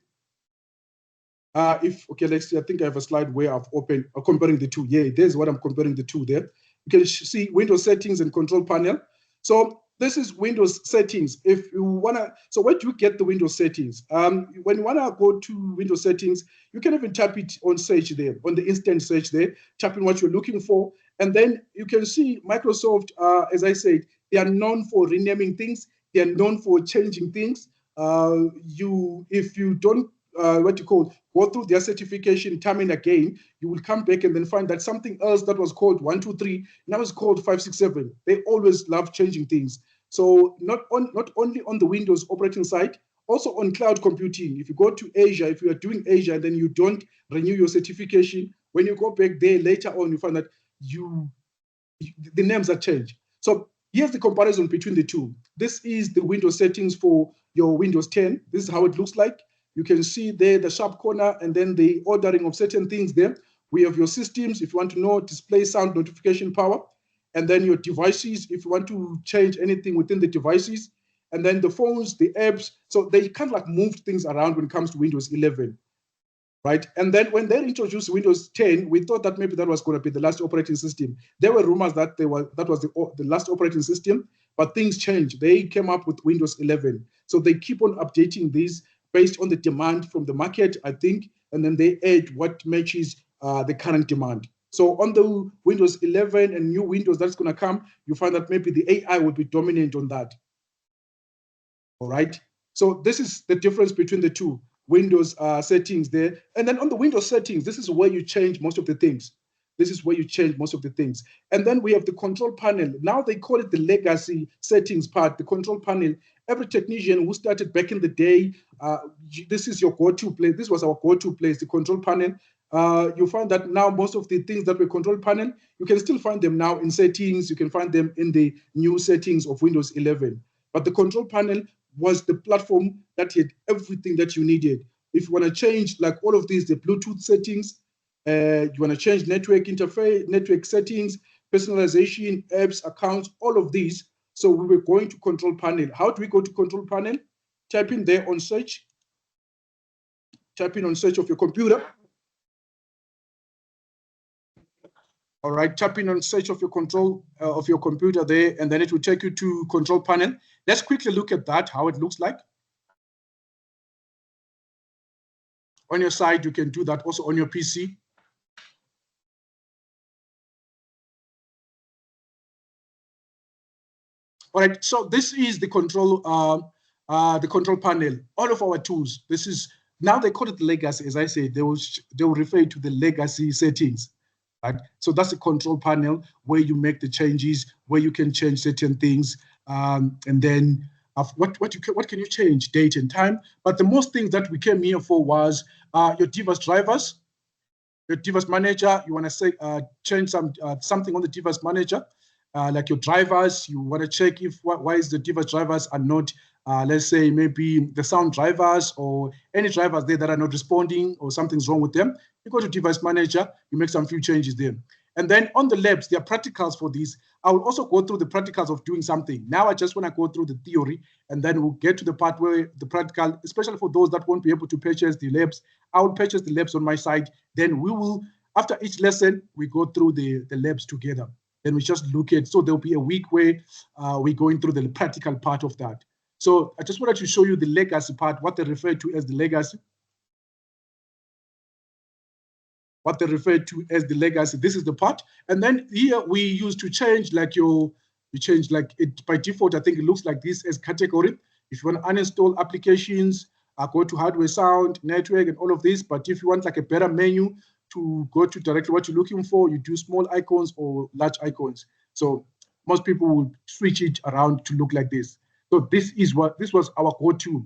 Speaker 1: let's see, I think I have a slide where I've opened comparing the two. Yeah, there's what I'm comparing the two there. You can see Windows settings and control panel. So this is Windows settings. If you wanna, so where do you get the Windows settings? When you wanna go to Windows settings, you can even tap it on search there, on the instant search there, tap in what you're looking for. And then you can see Microsoft, as I said, they are known for renaming things. They are known for changing things. If you don't, go through their certification time and again, you will come back and then find that something else that was called 1, 2, 3 now is called 5, 6, 7. They always love changing things. So not only on the Windows operating side, also on cloud computing. If you go to Asia, if you are doing Asia and then you don't renew your certification, when you go back there later on, you find that the names are changed. So here's the comparison between the two. This is the Windows settings for your Windows 10. This is how it looks like. You can see there the sharp corner and then the ordering of certain things there. We have your systems, if you want to know, display sound notification power, and then your devices, if you want to change anything within the devices. and then the phones, the apps. So they kind of like moved things around when it comes to Windows 11. Right? And then when they introduced Windows 10, we thought that maybe that was going to be the last operating system. There were rumors that that was the last operating system, but things changed. They came up with Windows 11. So they keep on updating these based on the demand from the market, I think, and then they add what matches the current demand. So on the Windows 11 and new Windows that's going to come, you find that maybe the AI will be dominant on that. All right. So this is the difference between the two. Windows settings there. And then on the Windows settings, this is where you change most of the things. This is where you change most of the things. And then we have the control panel. Now they call it the legacy settings part, the control panel. Every technician who started back in the day, this is your go-to place. This was our go-to place, the control panel. You find that now most of the things that were control panel, you can still find them now in settings. You can find them in the new settings of Windows 11. But the control panel was the platform that had everything that you needed. If you want to change like all of these, the Bluetooth settings, you want to change network interface, network settings, personalization, apps, accounts, all of these. So we were going to control panel. How do we go to control panel? Type in there on search. Type in on search of your computer. All right, tap in on search of your control of your computer there, and then it will take you to control panel. Let's quickly look at that, how it looks like. On your side, you can do that also on your PC. All right, so this is the control panel. All of our tools. This is now they call it legacy. As I said, they will refer to the legacy settings. Right? So that's the control panel where you make the changes, where you can change certain things, and then what can you change? Date and time. But the most things that we came here for was your device drivers, your device manager. You want to say change something on the device manager, like your drivers. You want to check if why is the device drivers are not, let's say maybe the sound drivers or any drivers there that are not responding or something's wrong with them. You go to device manager, you make some few changes there. And then on the labs, there are practicals for these. I will also go through the practicals of doing something. Now I just want to go through the theory, and then we'll get to the part where the practical, especially for those that won't be able to purchase the labs, I will purchase the labs on my side. Then we will, after each lesson, we go through the labs together. Then we just look at, so there'll be a week where we're going through the practical part of that. So I just wanted to show you the legacy part, what they refer to as the legacy. What they refer to as the legacy. This is the part. And then here we used to change like you change like it by default. I think it looks like this as category. If you want to uninstall applications, go to hardware, sound, network, and all of this. But if you want like a better menu to go to directly what you're looking for, you do small icons or large icons. So most people will switch it around to look like this. So this was our go-to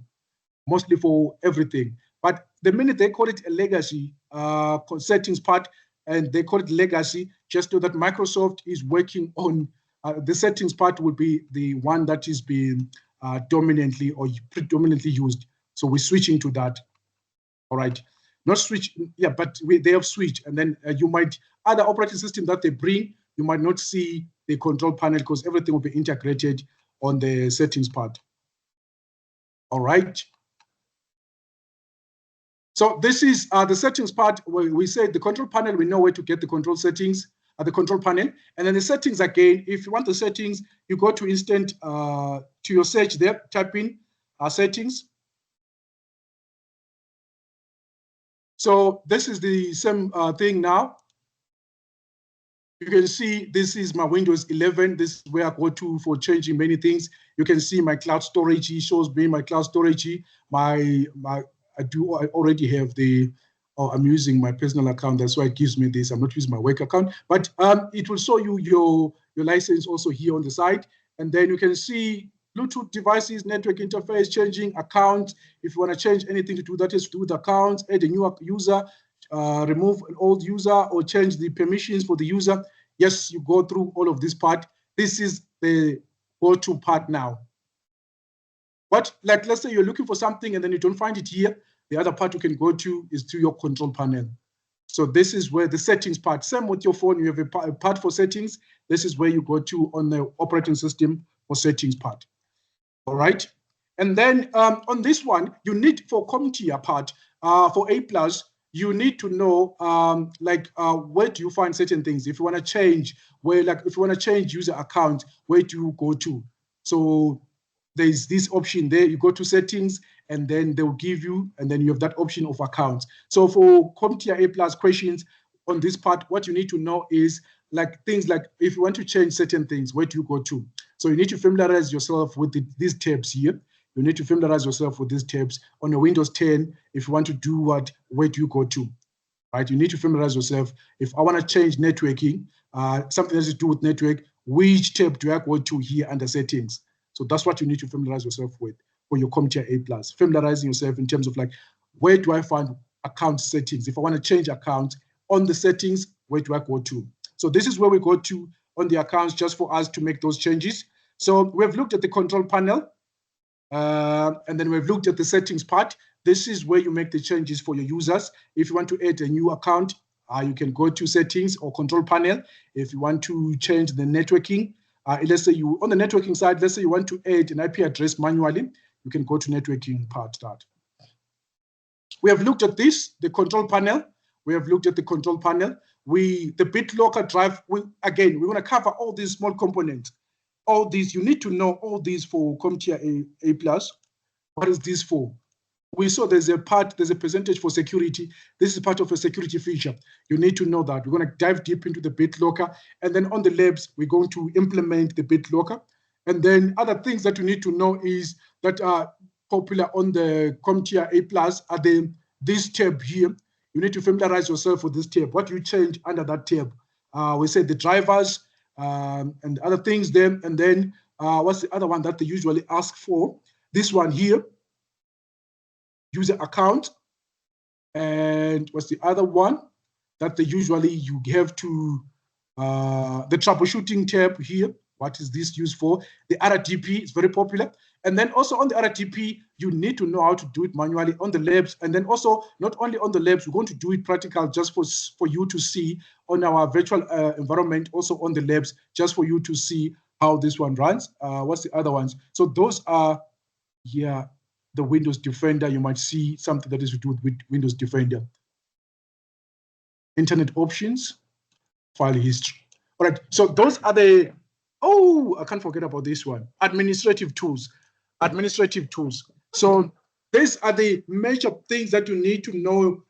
Speaker 1: mostly for everything. But the minute they call it a legacy settings part, and they call it legacy, just know that Microsoft is working on the settings part will be the one that is being dominantly or predominantly used. So we're switching to that. All right. Not switch, yeah, but they have switched. And then you might, other operating system that they bring, you might not see the control panel because everything will be integrated on the settings part. All right. So this is the settings part where we say the control panel, we know where to get the control settings at the control panel. And then the settings again, if you want the settings, you go to instant to your search there, type in settings. So this is the same thing now. You can see this is my Windows 11. This is where I go to for changing many things. You can see my cloud storage. It shows me my cloud storage. I already have the, I'm using my personal account. That's why it gives me this. I'm not using my work account, but it will show you your license also here on the side. And then you can see Bluetooth devices, network interface, changing accounts. If you want to change anything to do that is to do with accounts, add a new user, remove an old user or change the permissions for the user. Yes, you go through all of this part. This is the go-to part now. But like, let's say you're looking for something and then you don't find it here. The other part you can go to is to your control panel. So this is where the settings part, same with your phone, you have a part for settings. This is where you go to on the operating system for settings part. All right. And then on this one, you need for CompTIA part, for A+, you need to know where do you find certain things. If you want to change, if you want to change user account, where do you go to? So there's this option there. You go to settings, and then they'll give you, and then you have that option of accounts. So for CompTIA A+ questions on this part, what you need to know is things like if you want to change certain things, where do you go to? So you need to familiarize yourself with these tabs here. You need to familiarize yourself with these tabs. On a Windows 10, if you want to do what, where do you go to? Right? You need to familiarize yourself. If I want to change networking, something that has to do with network, which tab do I go to here under settings? So that's what you need to familiarize yourself with for your CompTIA A+. Familiarizing yourself in terms of where do I find account settings? If I want to change account on the settings, where do I go to? So this is where we go to on the accounts just for us to make those changes. So we've looked at the control panel, and then we've looked at the settings part. This is where you make the changes for your users. If you want to add a new account, you can go to settings or control panel. If you want to change the networking, let's say on the networking side, let's say you want to add an IP address manually, you can go to networking part start. We have looked at this, the control panel. We have looked at the control panel. The BitLocker drive, we're going to cover all these small components. All these, you need to know all these for CompTIA A+. What is this for? We saw there's a percentage for security. This is part of a security feature. You need to know that. We're going to dive deep into the BitLocker. And then on the labs, we're going to implement the BitLocker. And then other things that you need to know is that are popular on the CompTIA A+ are this tab here. You need to familiarize yourself with this tab. What do you change under that tab? We said the drivers and other things there. And then what's the other one that they usually ask for? This one here. User account. And what's the other one that they usually you have to the troubleshooting tab here. What is this used for? The RDP is very popular. And then also on the RDP, you need to know how to do it manually on the labs. And then also not only on the labs, we're going to do it practical just for you to see on our virtual environment, also on the labs, just for you to see how this one runs. What's the other ones? So those are, yeah, the Windows Defender. You might see something that is to do with Windows Defender. Internet options, file history. All right, so those are the, I can't forget about this one. Administrative tools. So these are the major things that you need to know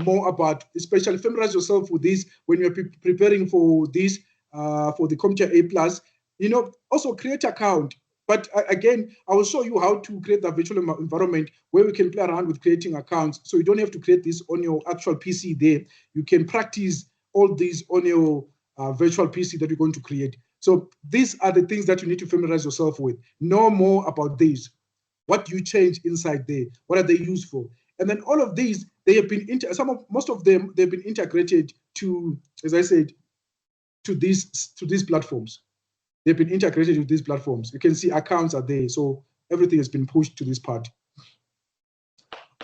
Speaker 1: more about, especially familiarize yourself with this when you're preparing for this, for the CompTIA A+. Also create account. But again, I will show you how to create the virtual environment where we can play around with creating accounts. So you don't have to create this on your actual PC there. You can practice all these on your virtual PC that you're going to create. So these are the things that you need to familiarize yourself with. Know more about these. What do you change inside there? What are they used for? And then all of these, they have been most of them, they've been integrated to, as I said, to these platforms. They've been integrated with these platforms. You can see accounts are there. So everything has been pushed to this part.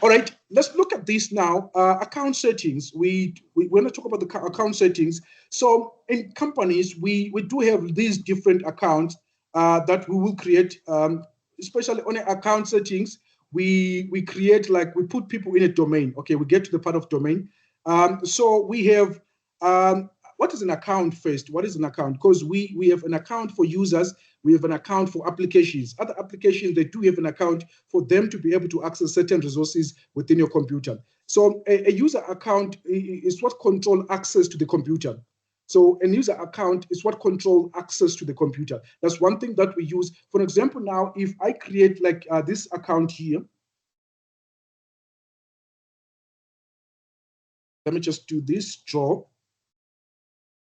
Speaker 1: All right, let's look at this now. Account settings. We want to talk about the account settings. So in companies, we do have these different accounts that we will create, especially on account settings. We create, we put people in a domain. Okay, we get to the part of domain. So we have, what is an account first? What is an account? Because we have an account for users. We have an account for applications. Other applications, they do have an account for them to be able to access certain resources within your computer. So a user account is what control access to the computer. So a user account is what control access to the computer. That's one thing that we use. For example, now, if I create this account here, let me just do this, draw.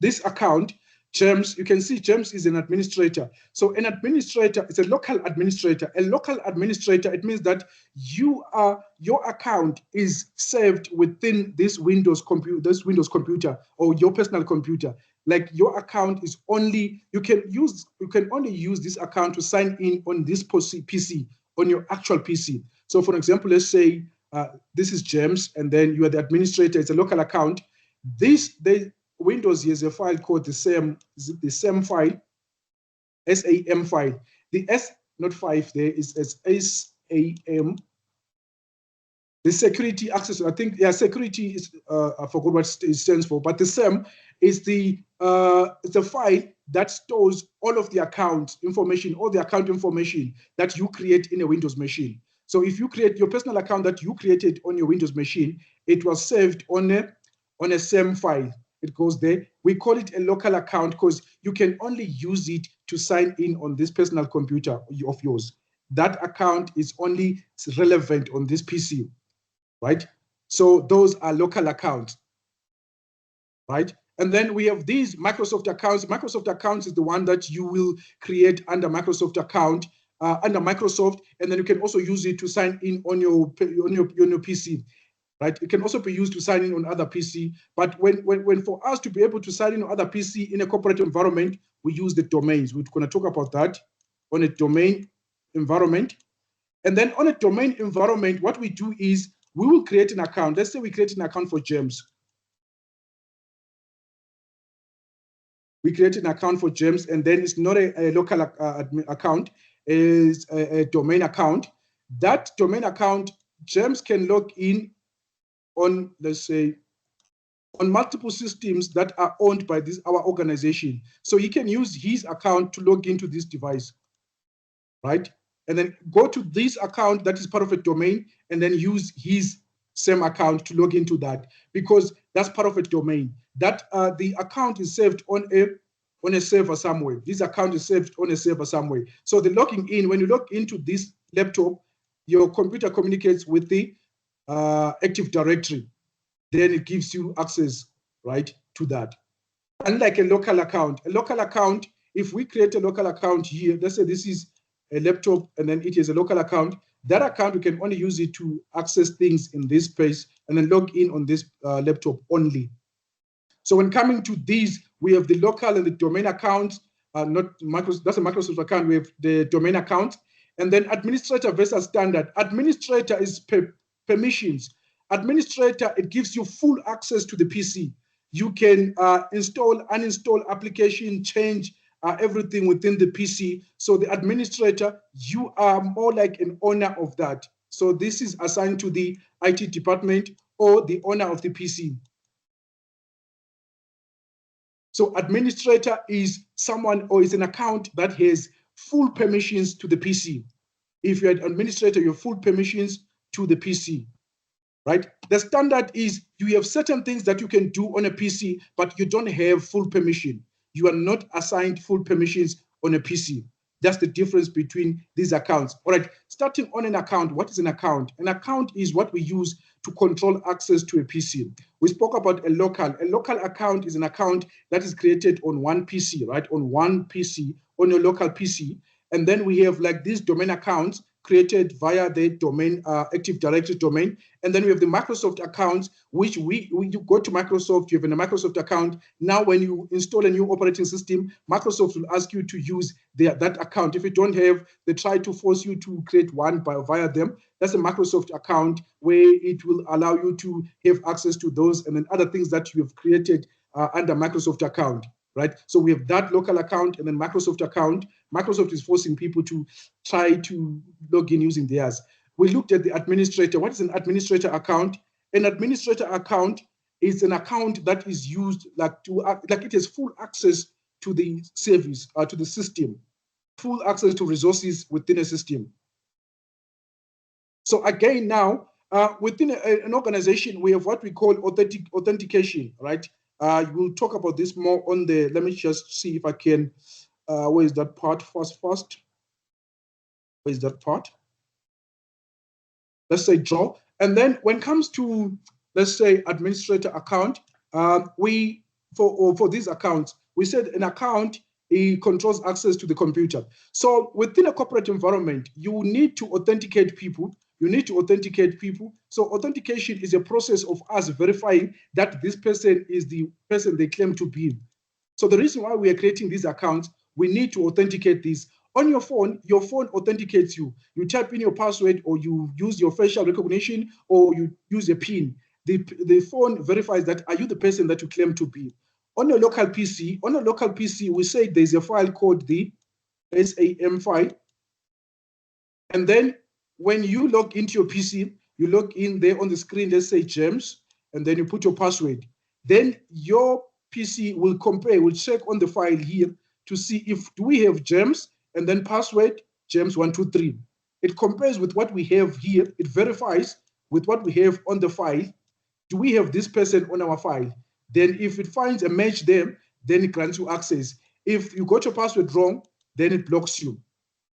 Speaker 1: This account, James, you can see James is an administrator. So an administrator is a local administrator. A local administrator, it means that your account is saved within this Windows computer or your personal computer. Like your account is only, you can only use this account to sign in on this PC, on your actual PC. So for example, let's say this is James, and then you are the administrator, it's a local account. Windows has a file called the SAM file, SAM file. The not 5 there, is SAM. The security access, I think, yeah, security is, I forgot what it stands for, but the SAM is the file that stores all of the account information, all the account information that you create in a Windows machine. So if you create your personal account that you created on your Windows machine, it was saved on a SAM file. It goes there. We call it a local account because you can only use it to sign in on this personal computer of yours. That account is only relevant on this PC. Right? So those are local accounts, right? And then we have these Microsoft accounts. Microsoft accounts is the one that you will create under Microsoft account, under Microsoft, and then you can also use it to sign in on your PC, right? It can also be used to sign in on other PC. But when for us to be able to sign in on other PC in a corporate environment, we use the domains. We're going to talk about that on a domain environment. And then on a domain environment, what we do is we will create an account. Let's say we create an account for GEMS. We create an account for GEMS, and then it's not a local account, it's a domain account. That domain account, GEMS can log in on, let's say, on multiple systems that are owned by our organization. So he can use his account to log into this device, right? And then go to this account that is part of a domain and then use his same account to log into that, because that's part of a domain. That the account is saved on a server somewhere. This account is saved on a server somewhere. So the logging in, when you log into this laptop, your computer communicates with the Active Directory. Then it gives you access, right, to that. Unlike a local account, if we create a local account here, let's say this is a laptop and then it is a local account, that account we can only use it to access things in this space and then log in on this laptop only. So when coming to these, we have the local and the domain accounts, not Microsoft, that's a Microsoft account, we have the domain account, and then administrator versus standard. Administrator is permissions. Administrator, it gives you full access to the PC. You can install, uninstall application, change everything within the PC. So the administrator, you are more like an owner of that. So this is assigned to the IT department or the owner of the PC. So administrator is someone or is an account that has full permissions to the PC. If you're an administrator, you have full permissions to the PC, right? The standard is you have certain things that you can do on a PC, but you don't have full permission. You are not assigned full permissions on a PC. That's the difference between these accounts. All right, starting on an account, what is an account? An account is what we use to control access to a PC. We spoke about a local. A local account is an account that is created on one PC, right? On one PC, on your local PC. And then we have like these domain accounts created via the domain, Active Directory domain. And then we have the Microsoft accounts, which when you go to Microsoft, you have a Microsoft account. Now, when you install a new operating system, Microsoft will ask you to use that account. If you don't have, they try to force you to create one via them. That's a Microsoft account where it will allow you to have access to those and then other things that you have created under Microsoft account. Right? So we have that local account and then Microsoft account. Microsoft is forcing people to try to log in using theirs. We looked at the administrator. What is an administrator account? An administrator account is an account that is used like it has full access to the service, to the system, full access to resources within a system. So again, now within an organization, we have what we call authentication, right? We'll talk about this more on the, let me just see if I can, where is that part first? Where is that part? Let's say draw. And then when it comes to, let's say, administrator account, for these accounts, we said an account, it controls access to the computer. So within a corporate environment, you need to authenticate people. So authentication is a process of us verifying that this person is the person they claim to be. So the reason why we are creating these accounts, we need to authenticate this. On your phone authenticates you. You type in your password or you use your facial recognition or you use a PIN. The phone verifies that are you the person that you claim to be. On a local PC, we say there's a file called the SAM file. And then when you log into your PC, you log in there on the screen, let's say GEMS, and then you put your password. Then your PC will compare, will check on the file here to see if do we have GEMS and then password GEMS123. It compares with what we have here. It verifies with what we have on the file. Do we have this person on our file? Then if it finds a match there, then it grants you access. If you got your password wrong, then it blocks you.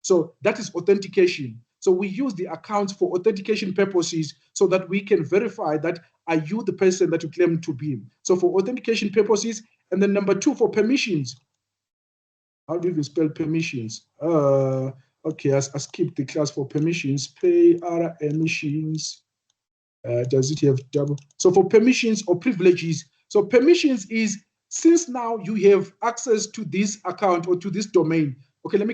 Speaker 1: So that is authentication. So we use the accounts for authentication purposes so that we can verify that are you the person that you claim to be. So for authentication purposes, and then number 2 for permissions. How do you spell permissions? Okay, I skipped the class for permissions. Permissions. Does it have double? So for permissions or privileges, so permissions is since now you have access to this account or to this domain. Okay, let me